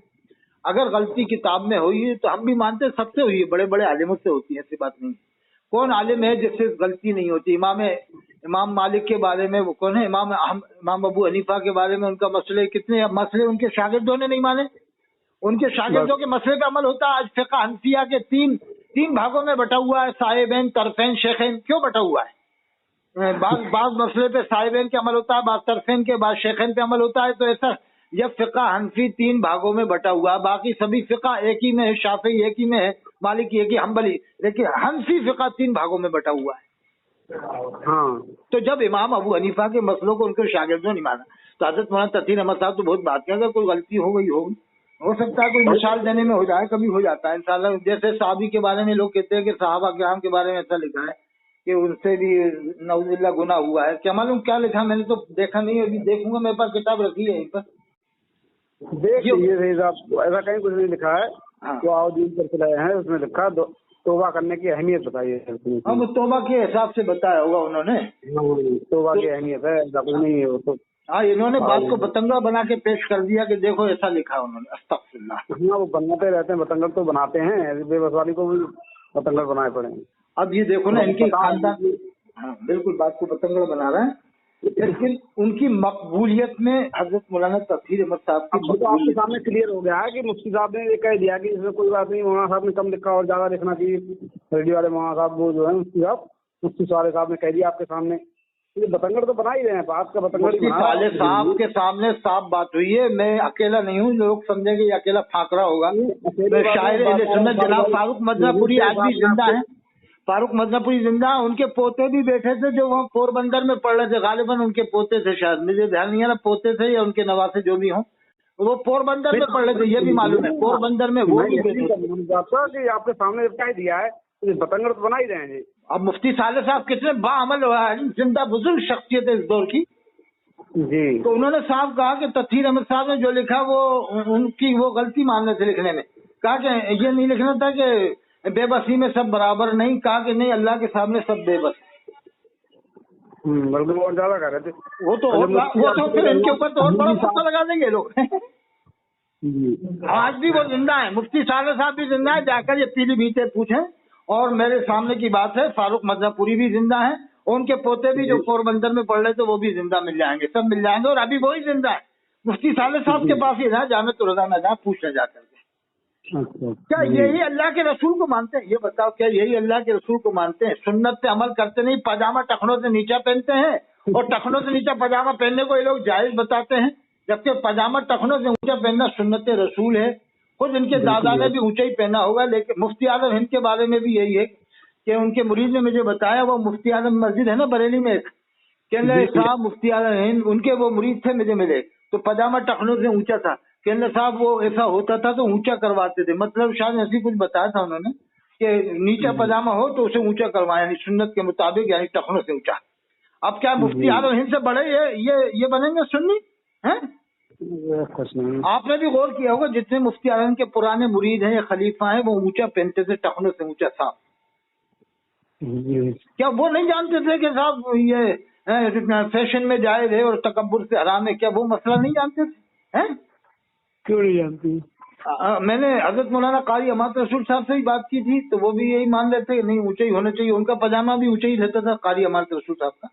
اگر غلطی کتاب میں ہوئی ہے تو ہم بھی مانتے سب سے ہوئی ہے، بڑے بڑے عالموں سے ہوتی ہے، ایسی بات نہیں۔ کون عالم ہے جس سے غلطی نہیں ہوتی؟ امام مالک کے بارے میں وہ کون ہے؟ امام ابو حنیفہ کے بارے میں ان کا مسئلے، کتنے مسئلے ان کے شاگردوں نے نہیں مانے، ان کے شاگردوں کے مسئلے پہ عمل ہوتا ہے۔ آج فقہ حنفیہ کے تین بھاگوں میں بٹا ہوا ہے، صاحبین، طرفین، شیخین، کیوں بٹا ہوا ہے؟ بعض مسئلے پہ صاحبین کے عمل ہوتا ہے، بعض طرفین کے، بعض شیخین پہ عمل ہوتا ہے، تو ایسا یہ فقہ حنفی 3 بھاگوں میں بٹا ہوا ہے، باقی سبھی فقہ ایک ہی میں ہے، شافعی ایک ہی میں ہے، مالکی ایک ہی، حنبلی، لیکن حنفی فقہ 3 بھاگوں میں بٹا ہوا ہے۔ ہاں تو جب امام ابو حنیفہ کے مسئلوں کو ان کے شاگردوں نہیں مانا تو حضرت مولانا تقیر احمد صاحب تو بہت بات کریں، کوئی غلطی ہو گئی ہوگی، ہو سکتا ہے کوئی مثال دینے میں ہو جائے، کبھی ہو جاتا ہے انشاءاللہ۔ جیسے صحابی کے بارے میں لوگ کہتے ہیں کہ صحابہ کرام کے بارے میں ایسا لکھا ہے، कि उनसे भी नौजुबिल्लाह गुनाह हुआ है। क्या मालूम क्या लिखा, मैंने तो देखा नहीं, अभी देखूंगा, मेरे पास किताब रखी है यहीं पर। देख लीजिए साहब, ऐसा कहीं कुछ नहीं लिखा है। हाँ। तो आओदीन पर चलाए हैं, उसमें लिखा तौबा करने की अहमियत बताइए। हाँ, वो तौबा के हिसाब से बताया होगा उन्होंने, तौबा की अहमियत है, ऐसा कुछ नहीं है वो तो। हाँ, इन्होंने बात को बतंगड़ बना के पेश कर दिया कि देखो ऐसा लिखा है उन्होंने। अस्तगफिरुल्लाह। हाँ, वो बनाते रहते हैं, बतंगड़ तो बनाते हैं, बेबस वाली को भी बतंगड़ बनाए पड़े हैं। अब ये देखो ना, इनकी खानदान, हाँ बिल्कुल बात को बतंगड़ बना रहे हैं, लेकिन उनकी मकबूलियत में हजरत मौलाना तफसीर अहमद साहब की अब तो आपके सामने क्लियर हो गया है कि मुफ्ती साहब ने ये कह दिया कि इसमें कोई बात नहीं, मौलाना साहब ने कम लिखा और ज्यादा लिखना चाहिए। रेडियो वाले मौलाना साहब वो जो है मुफ्ती साले साहब ने कह दिया आपके सामने, ये बतंगड़ तो बना ही रहे हैं, बात का बतंगड़ ही साले साहब के सामने साफ बात हुई है। मैं अकेला नहीं हूँ, लोग समझेंगे ये अकेला फाकरा होगा। शायर सुन्नत जनाब फारूक मदनापुरी आज भी जिंदा है। फारूक मदनापुरी जिंदा, उनके पोते भी बैठे थे जो वहाँ पोरबंदर में पढ़ रहे थे, गालिबन उनके पोते थे, शायद मुझे ध्यान नहीं है ना, पोते थे या उनके नवासे जो भी हों, वो पोरबंदर में पढ़ रहे थे, ये भी मालूम है। पोरबंदर में वो भी बैठे थे। आपके सामने कह दिया है, बतंगड़ तो बना ही रहे हैं। अब मुफ्ती साले साहब कितने बाअमल जिंदा बुजुर्ग शख्सियत है इस दौर की जी। तो उन्होंने साफ कहा कि तफसीर अहमद साहब ने जो लिखा वो उनकी वो गलती मान रहे थे लिखने में। कहा कि ये नहीं लिखना था कि बेबसी में सब बराबर, नहीं, कहा कि नहीं अल्लाह के सामने सब बेबस। बल्कि बहुत ज्यादा कर रहे थे वो तो फिर इनके ऊपर तो और बड़ा मुद्दा लगा देंगे लोग। आज भी वो जिंदा है, मुफ्ती साले साहब भी जिंदा है, जाकर ये पीलीभीत पूछें। और मेरे सामने की बात है, फारूक मदनापुरी भी जिंदा है, और उनके पोते भी जो पोरबंदर में पढ़ रहे थे वो भी जिंदा मिल जाएंगे, सब मिल जाएंगे, और अभी वही जिंदा है। मुफ्ती साले साहब के पास ही ना जाना तो रजा ना पूछने जाकर के। क्या यही अल्लाह के रसूल को मानते हैं? ये बताओ, क्या यही अल्लाह के रसूल को मानते हैं? सुन्नत पे अमल करते नहीं, पजामा टखनों से नीचा पहनते हैं, और टखनों से नीचा पजामा पहनने को ये लोग जायज बताते हैं, जबकि पजामा टखनों से ऊंचा पहनना सुन्नत रसूल है। खुद इनके दादा ने भी ऊंचा ही पहना होगा। लेकिन मुफ्ती आजम हिंद के बारे में भी यही है कि उनके मुरीद ने मुझे बताया, वो मुफ्ती आजम मस्जिद है ना बरेली में, कहने साहब मुफ्ती आजम हिंद उनके वो मुरीद थे, मुझे मिले तो पजामा टखनों से ऊंचा था। कहने साहब वो ऐसा होता था तो ऊंचा करवाते थे, मतलब शायद ऐसी कुछ बताया था उन्होंने कि नीचा पजामा हो तो उसे ऊंचा करवाए, यानी सुन्नत के मुताबिक, यानी टखनों से ऊंचा। अब क्या मुफ्ती आजम हिंद से बड़े ये बनेंगे सुन्नी हैं? आपने भी गौर किया होगा, जितने मुफ्ती आजम के पुराने मुरीद हैं या खलीफा हैं वो ऊंचा पहनते थे, टखनों से ऊंचा साहब। क्या वो नहीं जानते थे कि साहब ये फैशन में जायज है और तकब्बुर से हराम है? क्या वो मसला नहीं जानते थे? हैं? क्यों नहीं जानती? मैंने हजरत मौलाना कारी अमात रसूल साहब से ही बात की थी, तो वो भी यही मान लेते कि नहीं ऊंचा ही होना चाहिए। उनका पजामा भी ऊंचा ही रहता था कारी अमात रसूल साहब का।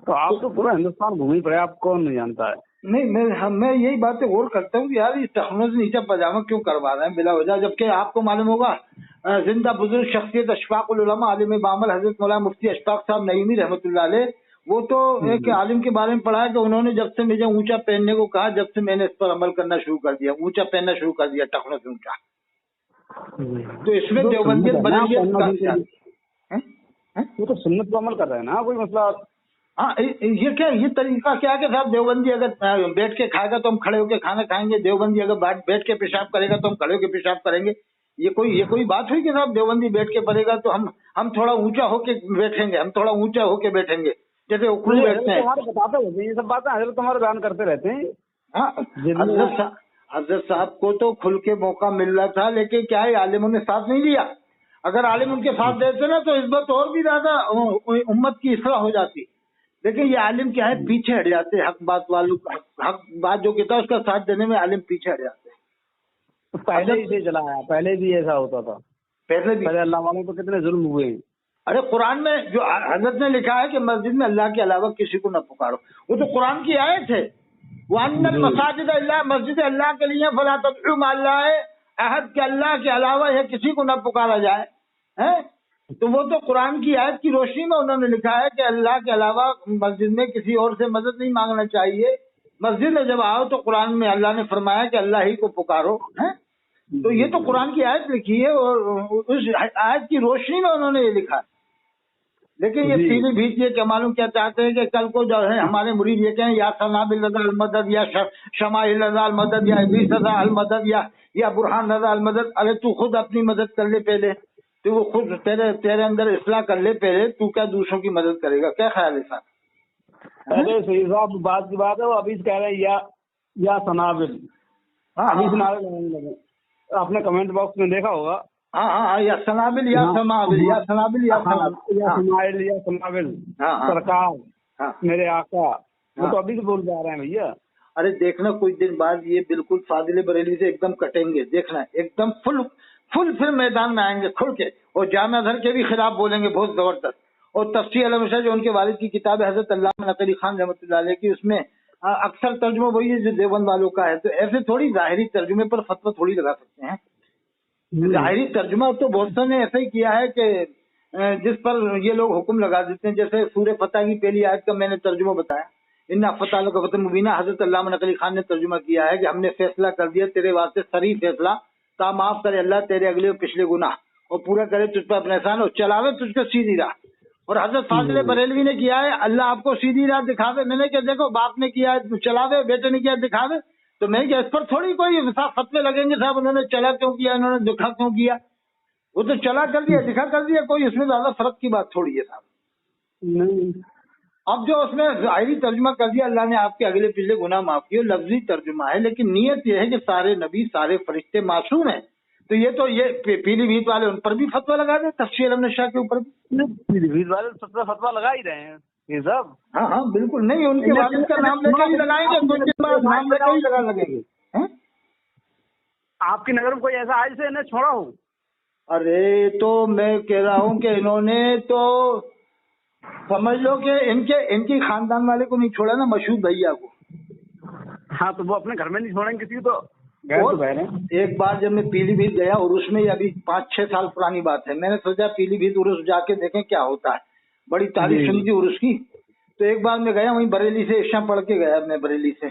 तो आप तो पूरा हिंदुस्तान घूम ही पड़े, आप कौन नहीं जानता है? नहीं, मैं यही बातें गौर करता हूँ यार, इस टखनों से नीचा पजामा क्यों करवा रहे हैं बिला वजह, जबकि आपको मालूम होगा जिंदा बुजुर्ग शख्सियत अशफाकुल उलमा आलिम बामल हजरत मौलाना मुफ्ती अशफाक साहब नईमी रहमतुल्लाह अलैह, वो तो एक आलिम के बारे में पढ़ा है कि उन्होंने जब से मुझे ऊंचा पहनने को कहा, जब से मैंने इस पर अमल करना शुरू कर दिया, ऊंचा पहनना शुरू कर दिया, टखनों से ऊंचा। तो इसमें देवबंदियत बदलियत वो तो सुन्नत पर अमल कर रहे हैं ना, कोई मसला? हाँ, ये क्या, ये तरीका क्या है कि साहब देवबंदी अगर बैठ के खाएगा तो हम खड़े होकर खाना खाएंगे, देवबंदी अगर बैठ के पेशाब करेगा तो हम खड़े होकर पेशाब करेंगे। ये कोई बात हुई कि साहब देवबंदी बैठ के पड़ेगा तो हम थोड़ा ऊंचा होके बैठेंगे, हम थोड़ा ऊंचा होके बैठेंगे, जैसे उखड़ू बैठते हैं। बताते रहते हैं ये सब बातें, हजरत तुम्हारे बयान करते रहते हैं। हाँ, हजरत साहब को तो खुल के मौका मिल रहा था, लेकिन क्या है आलिमों ने साथ नहीं दिया। अगर आलिम उनके साथ देते ना तो इस बात और भी ज्यादा उम्मत की इस्लाह हो जाती। लेकिन ये आलिम क्या है, पीछे हट जाते हैं, हक बात वालों हक बात जो कहता है उसका साथ देने में आलिम पीछे हट जाते हैं। पहले ही से चला है, पहले भी ऐसा होता था, पहले अल्लाह वालों पर कितने जुल्म हुए। अरे कुरान में जो हजरत ने लिखा है कि मस्जिद में अल्लाह के अलावा किसी को न पुकारो, वो तो कुरान की आयत है। वअन्नल मसाजिद अल्लाह, मस्जिद अल्लाह के लिए, फला तदउ मअल्लाह, अहद के अल्लाह के अलावा है किसी को न पुकारा जाए, है? तो वो तो कुरान की आयत की रोशनी में उन्होंने लिखा है कि अल्लाह के अलावा मस्जिद में किसी और से मदद नहीं मांगना चाहिए। मस्जिद में जब आओ तो कुरान में अल्लाह ने फरमाया कि अल्लाह ही को पुकारो, है? तो ये तो कुरान की आयत लिखी है और उस आयत की रोशनी में उन्होंने ये लिखा है। लेकिन ये पीलीभीत ये क्या मालूम क्या चाहते हैं कि कल को जो है हमारे मुरीद ये कहें या सनाबिल रज़ा अल मदद, या शमाइल रज़ा अल मदद, या इब्लीस रज़ा अल मदद, या बुरहान रज़ा अल मदद। अरे तू खुद अपनी मदद कर ले पहले, तो वो खुद तेरे अंदर इस्लाह कर ले पहले, तू क्या दूसरों की मदद करेगा? क्या ख्याल है साहब? अरे सही साहब, बात की बात है, वो अभी कह रहे हैं या सनाबिल। हाँ अभी से नारे लगाने लगे, आपने कमेंट बॉक्स में देखा होगा। हाँ, या सनाबिल या समाबिल, या सनाबिल या समाइल या समाबिल, सरकार, मेरे आका, वो तो अभी से बोल जा रहे हैं भैया। अरे देखना कुछ दिन बाद ये बिल्कुल फाजिल बरेली से एकदम कटेंगे, देखना एकदम फुल फिर मैदान में आएंगे खुल के, और जामिया अज़हर के भी खिलाफ बोलेंगे बहुत जबरदस्त। और तफसीर अल-मुशा जो उनके वालिद की किताब है हजरत अल्लामा नकवी खान रहमतुल्लाह अलैह की, उसमें अक्सर तर्जुमा वही है जो देवबंद वालों का है। तो ऐसे थोड़ी जाहिरी तर्जुमे पर फतवा थोड़ी लगा सकते हैं। जाहिरी तर्जुमा तो बहुत से ने ऐसा ही किया है कि जिस पर ये लोग हुक्म लगा देते हैं। जैसे सूरह फतह की पहली आयत का मैंने तर्जुमा बताया, इन्ना फतह लका फतहन मुबीना, हजरत अल्लामा नकवी खान ने तर्जुमा किया है कि हमने फैसला कर दिया तेरे वास्ते सरी फैसला, ता माफ करे अल्लाह तेरे अगले और पिछले गुनाह, और पूरा करे तुझ पर अपने एहसान, और चलावे तुझको सीधी राह। और हजरत फाजिल बरेलवी ने किया है, अल्लाह आपको सीधी राह दिखावे। मैंने क्या देखो बाप ने किया है चलावे, बेटे ने किया दिखावे, तो मैं क्या इस पर थोड़ी कोई फतवे लगेंगे साहब उन्होंने चला क्यों किया, इन्होंने दिखा क्यों किया। वो तो चला कर दिया, दिखा कर दिया, कोई इसमें ज्यादा फर्क की बात थोड़ी है साहब। नहीं, अब जो उसमें जाहिरी तर्जुमा कर दिया अल्लाह ने आपके अगले पिछले गुनाह माफ किए, लफ्जी तर्जुमा है, लेकिन नीयत यह है कि सारे नबी सारे फरिश्ते मासूम हैं। तो ये पीलीभीत वाले उन पर भी फतवा लगा दे, तफसीर अल-मुशा के ऊपर भी पीलीभीत वाले फतवा लगा ही रहे हैं ये सब। हाँ बिल्कुल, नहीं उनके वालिद का नाम लेकर ही लगाएंगे, कुछ दिन बाद नाम लेकर ही लगा लगेंगे। आपकी नजर में कोई ऐसा आज से इन्हें छोड़ा हो? अरे तो मैं कह रहा हूँ कि इन्होंने तो समझ लो कि इनकी खानदान वाले को नहीं छोड़ा ना, मशहूद भैया को। हाँ तो वो अपने घर में नहीं छोड़ेंगे किसी को, तो एक बार जब मैं पीलीभीत गया, और उसमें अभी 5-6 साल पुरानी बात है, मैंने सोचा पीलीभीत उर्स जाके देखें क्या होता है, बड़ी तारीफ सुनी थी उर्स की। तो एक बार मैं गया वहीं बरेली से, इशा पढ़ के गया मैं बरेली से,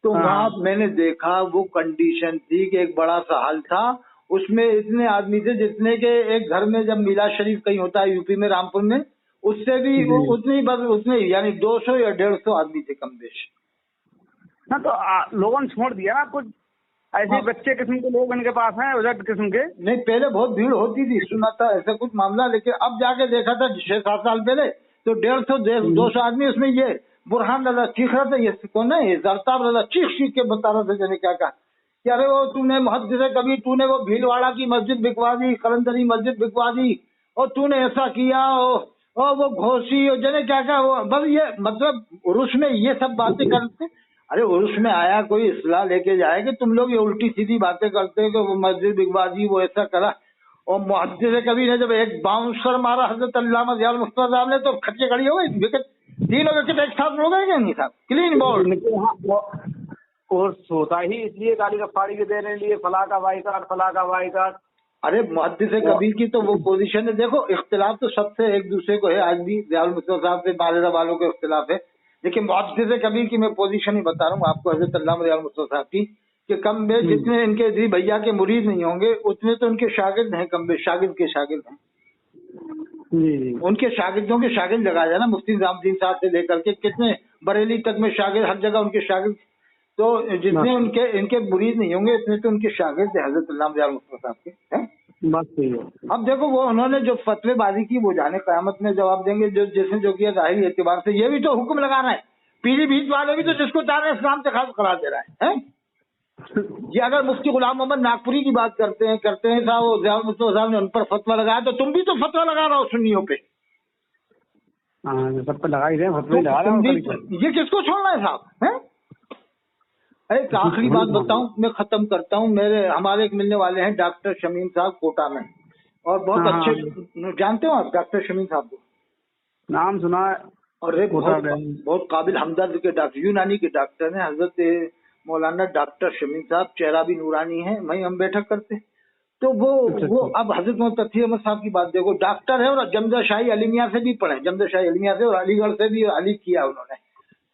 तो वहाँ मैंने देखा वो कंडीशन थी कि एक बड़ा सा हॉल था, उसमें इतने आदमी थे जितने के एक घर में जब मिलाद शरीफ कहीं होता है यूपी में रामपुर में, उससे भी उतने यानी 200 या 150 आदमी थे कम बेश। हाँ तो लोगों ने छोड़ दिया ना, कुछ ऐसे बच्चे किस्म के लोग इनके पास हैं, उजट किस्म के। नहीं पहले बहुत भीड़ होती थी, सुना था ऐसा कुछ मामला, लेकिन अब जाके देखा था 6-7 साल पहले तो 150-200 आदमी, उसमें ये बुरहान रजा चीख रहा था, ये कौन है, ये जरताब रजा चीख के बता रहा था जाने क्या कहा कि अरे वो तूने मुहद्दिस कभी तूने वो भीलवाड़ा की मस्जिद बिकवा दी, कलंदरी मस्जिद बिकवा दी, और तूने ऐसा किया, और वो घोसी और जने क्या क्या, वो बस ये मतलब उर्स में ये सब बातें करते। अरे उर्स में आया कोई इस्लाह लेके जाए कि तुम लोग ये उल्टी सीधी बातें करते हो कि वो मस्जिद बिकवा दी, वो ऐसा करा। और मुहद्दिस कभी ने जब एक बाउंसर मारा हजरत अल्लामा ज़ियाउल मुस्तफ़ा साहब ने, तो खच्चे खड़ी हो गई विकेट, 3 विकेट एक साथ हो गए नहीं साहब, क्लीन बॉल। और सोता ही इसलिए गाली का फाड़ी के देने लिए फला का बाइकाट। अरे मुहद्दिस कबीर की तो वो पोजीशन है, देखो इख्तिलाफ तो सबसे एक दूसरे को है, आज भी ज़ियाउल मुस्तफ़ा साहब से बालिदा वालों के इख्तिलाफ है, लेकिन मुहद्दिस कबीर की मैं पोजीशन ही बता रहा हूँ आपको हजरत अल्लामा ज़ियाउल मुस्तफ़ा साहब की, कि कम बेश जितने इनके जी भैया के मुरीद नहीं होंगे उतने तो उनके शागिर्द हैं, कम बेश शागिर्द के शागिर्द हैं। उनके शागिर्दों के शागिर्द लगाया जाए ना, मुफ्ती निजामुद्दीन साहब से लेकर के कितने बरेली तक में शागिर्द, हर जगह उनके शागिर्द, तो जितने इनके मुरीद नहीं होंगे इतने तो उनके शागिर्द है हजरत अल्लामा ज़ियाउल मुस्तफ़ा साहब के, हैं? बात सही है। अब देखो वो उन्होंने जो फतवेबाजी की वो जाने क़यामत में जवाब देंगे, जो जिसने जो किया ज़ाहिरी एतबार से। ये भी तो हुक्म लगा रहा है, पीलीभीत वाले भी तो जिसको चाह रहे हैं इस्लाम से खास करार दे रहा है। ये अगर मुफ्ती गुलाम मोहम्मद नागपुरी की बात करते हैं साहब, ज़ियाउल मुस्तफ़ा साहब ने उन पर फतवा लगाया, तो तुम भी तो फतवा लगा रहा हो सुन्नियों पे। सब पे लगा ही रहे, फतवा लगा रहे हैं। ये किसको छोड़ना है साहब, हैं? एक आखिरी बात बताऊं, मैं खत्म करता हूं। हमारे एक मिलने वाले हैं डॉक्टर शमीम साहब कोटा में, और बहुत अच्छे, जानते हो आप डॉक्टर शमीम साहब को? नाम सुना है। और बहुत काबिल हमदर्द के डॉक्टर, यूनानी के डॉक्टर हैं, हजरत मौलाना डॉक्टर शमीम साहब, चेहरा भी नूरानी है, वहीं हम बैठक करते। तो वो अब हजरत मोहम्मद तकी अहमद साहब की बात देखो, डॉक्टर है और जमजा शाही अलीमिया से भी पढ़े, जमजा शाही अलीमिया से, और अलीगढ़ से भी अली किया उन्होंने।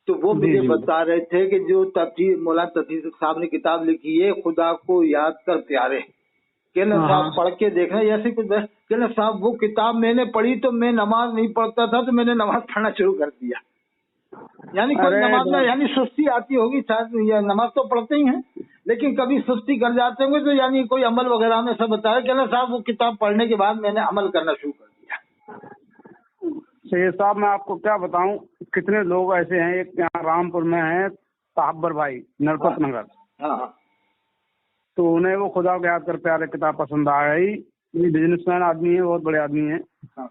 तो वो मुझे बता रहे थे कि जो मौलाना तकी साहब ने किताब लिखी है, खुदा को याद कर प्यारे, कहना साहब पढ़ के देखना, ऐसे कुछ कहना साहब वो किताब मैंने पढ़ी तो मैं नमाज नहीं पढ़ता था, तो मैंने नमाज पढ़ना शुरू कर दिया। यानी कोई नमाज में यानी सुस्ती आती होगी शायद, नमाज तो पढ़ते ही हैं लेकिन कभी सुस्ती कर जाते होंगे तो यानी कोई अमल वगैरह में सब बताया कि ना साहब वो किताब पढ़ने के बाद मैंने अमल करना शुरू कर दिया। सैयद साहब मैं आपको क्या बताऊं, कितने लोग ऐसे हैं, एक यहाँ रामपुर में है साहबर भाई नरपत नगर, हाँ तो उन्हें वो खुदा को याद कर प्यारे किताब पसंद आ गई। ये बिजनेसमैन आदमी है, बहुत बड़े आदमी है, हाँ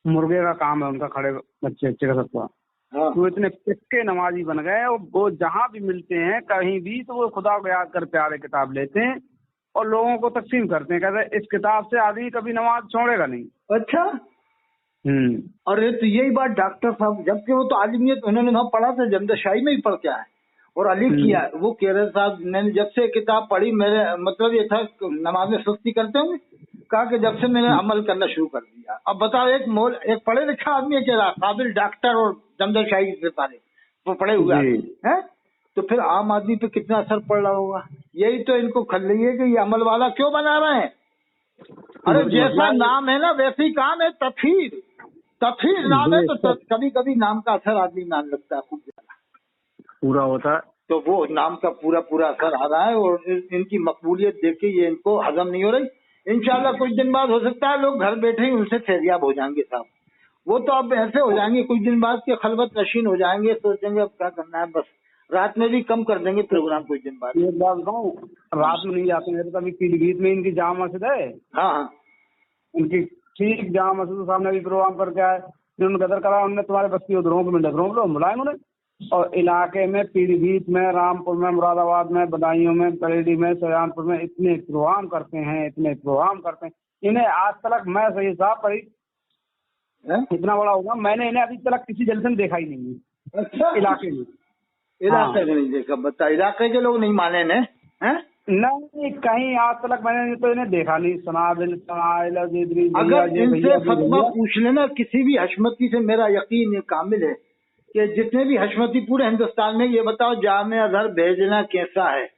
मुर्गे का काम है उनका, खड़े बच्चे अच्छे का सबका। हाँ वो इतने पक्के नमाजी बन गए, और वो जहाँ भी मिलते हैं कहीं भी तो वो खुदा को याद कर प्यारे किताब लेते हैं और लोगों को तकसीम करते हैं, कहते हैं इस किताब से आदमी कभी नमाज छोड़ेगा नहीं। अच्छा। अरे तो यही बात डॉक्टर साहब, जबकि वो तो आलिमियत उन्होंने वहाँ पढ़ा था, जमदशाही में ही पढ़ के आए और अली किया। वो कह रहे साहब मैंने जब से किताब पढ़ी, मेरे मतलब ये था नमाज में सुस्ती करते होंगे, कहा कि जब से मैंने अमल करना शुरू कर दिया। अब बताओ, एक पढ़े लिखा आदमी है, कह रहा काबिल डॉक्टर और जमदशाही से पारे वो पढ़े हुए हैं, तो फिर आम आदमी पे कितना असर पड़ रहा होगा। यही तो इनको खल्ली है कि ये अमल वाला क्यों बना रहे हैं। अरे जैसा नाम है ना वैसे ही काम है, तफीर नाम है, तो कभी कभी नाम का असर आदमी मान लगता है खूब ज्यादा पूरा होता है, तो वो नाम का पूरा असर आ रहा है और इनकी मकबूलियत देख के ये इनको हजम नहीं हो रही। इंशाल्लाह कुछ दिन बाद हो सकता है लोग घर बैठे ही उनसे फैजियाब हो जाएंगे साहब। वो तो अब ऐसे हो जाएंगे कुछ दिन बाद के खलवत नशीन हो जाएंगे, सोचेंगे अब क्या करना है, बस रात में भी कम कर देंगे प्रोग्राम कुछ दिन बाद। एक बात बताऊं, रात में नहीं जाते हैं तो अभी पीलीभीत में इनकी जामा मस्जिद है, हाँ उनकी ठीक जामा मस्जिद के सामने भी प्रोग्राम करके आए, उन्होंने गदर करा, उन्होंने तुम्हारे बस्ती उधरों में डगरों को बुलाए उन्होंने, और इलाके में पीलीभीत में, रामपुर में, मुरादाबाद में, बदायूं में, बरेली में, सहारनपुर में इतने प्रोग्राम करते हैं इन्हें आज तक मैं सही साहब पर इतना बड़ा होगा, मैंने इन्हें अभी तक किसी जलसे में देखा ही नहीं है। अच्छा, इलाके में नहीं देखा, बता इलाके के लोग नहीं माने ने हैं? नहीं, कहीं आज तक मैंने तो इन्हें देखा नहीं, सुना। अगर इनसे फतवा पूछ लेना किसी भी हशमती से, मेरा यकीन कामिल है कि जितने भी हशमती पूरे हिंदुस्तान में, ये बताओ जामिया अजहर भेजना कैसा है,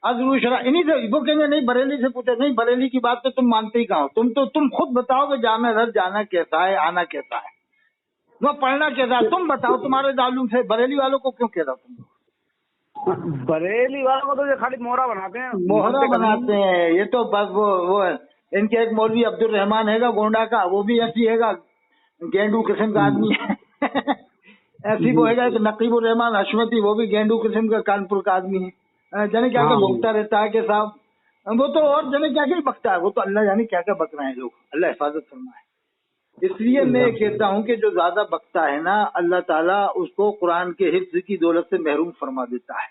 अजरू शरा इन्हीं से, वो कहेंगे नहीं बरेली से पूछे, नहीं बरेली की बात तो तुम मानते ही कहाँ हो, तुम खुद बताओ कि जामिया अजहर जाना कैसा है, आना कैसा है, वो पढ़ना कैसा है, तुम बताओ। तुम्हारे दालूम से बरेली वालों को क्यों कह रहा तुम? बरेली वालों को तो ये खाली मोहरा बनाते हैं, ये तो बस वो है। इनके एक मौलवी अब्दुल रहमान हैगा गोंडा का, वो भी ऐसी हैगा गेंडू किस्म का आदमी है ऐसी वो हैगा एक नकीबुर रहमान हशमती, वो भी गेंडू किस्म का कानपुर का आदमी है, जाने क्या क्या बोलता रहता है कि साहब वो तो, और जाने क्या क्या बकता है वो तो, अल्लाह जाने क्या क्या बक रहे हैं लोग, अल्लाह हिफाजत फरमाए। इसलिए मैं कहता हूँ कि जो ज्यादा बकता है ना, अल्लाह ताला उसको कुरान के हिफ्ज की दौलत से महरूम फरमा देता है।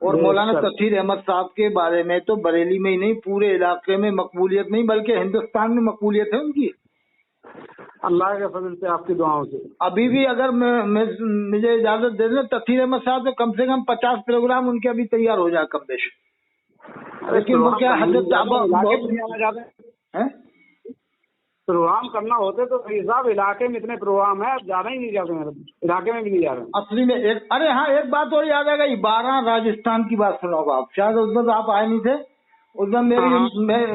और मौलाना तफसीर अहमद साहब के बारे में तो बरेली में ही नहीं पूरे इलाके में मकबूलियत नहीं बल्कि हिंदुस्तान में मकबूलियत है उनकी, अल्लाह के फजल से, आपकी दुआओं से। अभी भी अगर मुझे इजाजत दे दें तफसीर अहमद साहब तो कम से कम 50 प्रोग्राम उनके अभी तैयार हो जाए कम बेश। लेकिन वो क्या हजरत है प्रोग्राम करना होते तो साहब इलाके में इतने प्रोग्राम है, जाना ही नहीं जाते, इलाके में भी नहीं जा रहे असली में। एक बात और याद आ गई, 12 राजस्थान की बात सुनो आप, शायद उस वक्त आप आए नहीं थे, उस वक्त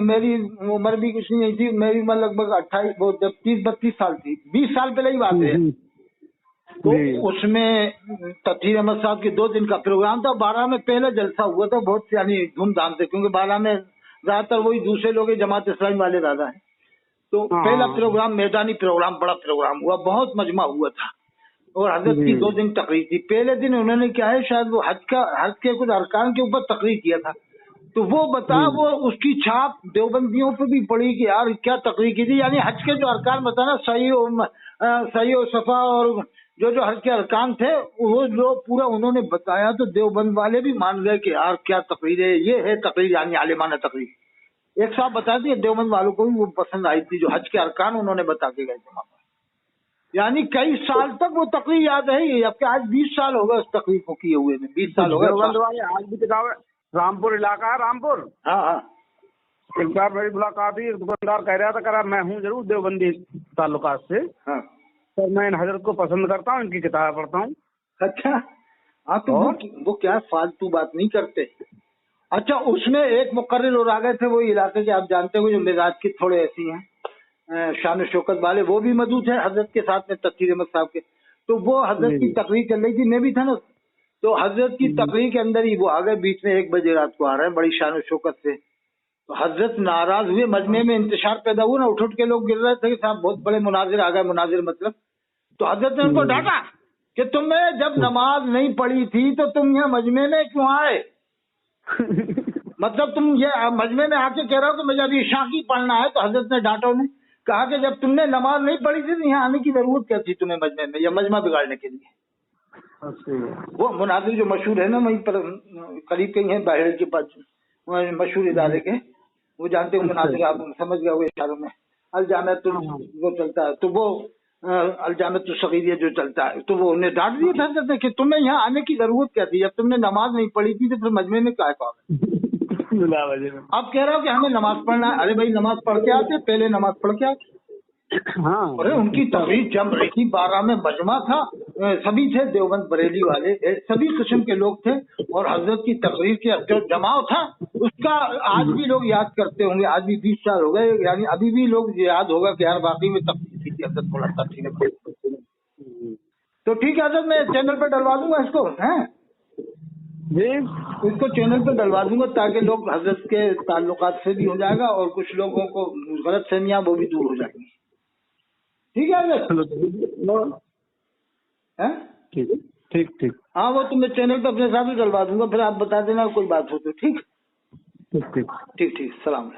मेरी उम्र भी कुछ नहीं थी, मेरी उम्र लगभग 30-32 साल थी, 20 साल पहले ही बात है। तो उसमें तफसीर अहमद साहब के 2 दिन का प्रोग्राम था, 12 में पहले जलसा हुआ था बहुत यानी धूमधाम से, क्योंकि 12 में ज्यादातर वही दूसरे लोग जमात इस्लामी वाले ज्यादा है। तो पहला प्रोग्राम मैदानी प्रोग्राम, बड़ा प्रोग्राम हुआ, बहुत मजमा हुआ था और हजरत की 2 दिन तकरीर थी। पहले दिन उन्होंने क्या है शायद वो हज के कुछ अरकान के ऊपर तकरीर किया था, तो वो वो उसकी छाप देवबंदियों पे भी पड़ी कि यार क्या तकरीर की थी, यानी हज के जो अरकान बताना सही और सफा और जो हज के अरकान थे वो जो पूरा उन्होंने बताया, तो देवबंद वाले भी मान गए कि यार क्या तकरीर है, ये है तकरीर यानी आलिमाना तकरीर। एक साहब बता दिए देवबंद वालों को भी वो पसंद आई थी, जो हज के अरकान उन्होंने बता के गए थे वहां पर, यानी कई साल तक वो तकरीर याद है। अब क्या आज 20 साल हो गए उस तकरीर को किए हुए में, 20 साल हो गए। देवबंद वाले आज भी किताब, रामपुर इलाका है, रामपुर। हाँ, एक बार मेरी मुलाकात हुई, एक दुकानदार कह रहा था, कह रहा मैं हूँ जरूर देवबंदी ताल्लुकात से, हाँ, पर मैं इन हजरत को पसंद करता हूँ, इनकी किताब पढ़ता हूँ। अच्छा, हाँ, तो वो क्या फालतू बात नहीं करते। अच्छा, उसमें एक मुकर्रिर और आ गए थे वो इलाके के, आप जानते हो जो मिजाज की थोड़े ऐसी हैं शान शौकत वाले, वो भी मौजूद है हजरत के साथ में तफसीर अहमद साहब के, तो वो हजरत की तकरीर चल रही थी, मैं भी था ना, तो हजरत की तकरीर के अंदर ही वो आ गए, बीच में 1 बजे रात को आ रहे हैं बड़ी शान शौकत से। तो हजरत नाराज हुए, मजमे में इंतशार पैदा हुआ ना, उठ के लोग गिर रहे थे कि साहब बहुत बड़े मुनाजिर आ गए, मुनाजिर मतलब। तो हजरत ने उनको डांटा कि तुमने जब नमाज नहीं पढ़ी थी तो तुम यहाँ मजमे में क्यों आए? मतलब तुम ये मजमे में आके कह रहे हो कि मुझे अभी इशा की पढ़ना है। तो हजरत ने डांटा उन्हें, कहा कि जब तुमने नमाज नहीं पढ़ी थी तो यहाँ आने की जरूरत क्या थी तुम्हें मजमे में, या मजमा बिगाड़ने के लिए। वो मुनाजिर जो मशहूर है ना, वहीं पर करीब कहीं है बाहर के पास, मशहूर इदारे के, वो जानते हो मुनाजिर, आप समझ गए वो इशारों में। अलजामतुल वो चलता है, तो वो अलजामतुल सगीरिया जो चलता है, तो वो उन्हें डांट दिया था कि तुम्हें यहाँ आने की जरूरत क्या थी, जब तुमने नमाज नहीं पढ़ी थी तो फिर मजमे में क्या कहा। अब कह रहा हूँ कि हमें नमाज पढ़ना है। अरे भाई नमाज पढ़ के आते, पहले नमाज पढ़ के आते। हाँ, अरे उनकी तकरीर जम रही थी, 12 में मजमा था, सभी थे, देवबंद बरेली वाले सभी किस्म के लोग थे, और हजरत की तकरीर के जो जमाव था उसका आज भी लोग याद करते होंगे। आज भी 20 साल हो गए, यानी अभी भी लोग याद होगा कि यार वाकई में तकरीर थी हजरत थोड़ा सा ठीक। तो ठीक है हजरत, मैं चैनल पर डलवा दूंगा इसको, हैं जी, इसको चैनल पर डलवा दूंगा ताकि लोग हजरत के ताल्लुकात से भी हो जाएगा और कुछ लोगों को गलत फहमियां वो भी दूर हो जाएंगी। ठीक है हजरत, हैं? ठीक ठीक। हाँ वो तो मैं चैनल पर अपने साथ ही डलवा दूंगा, फिर आप बता देना कोई बात हो तो। ठीक ठीक। ठीक ठीक, सलाम।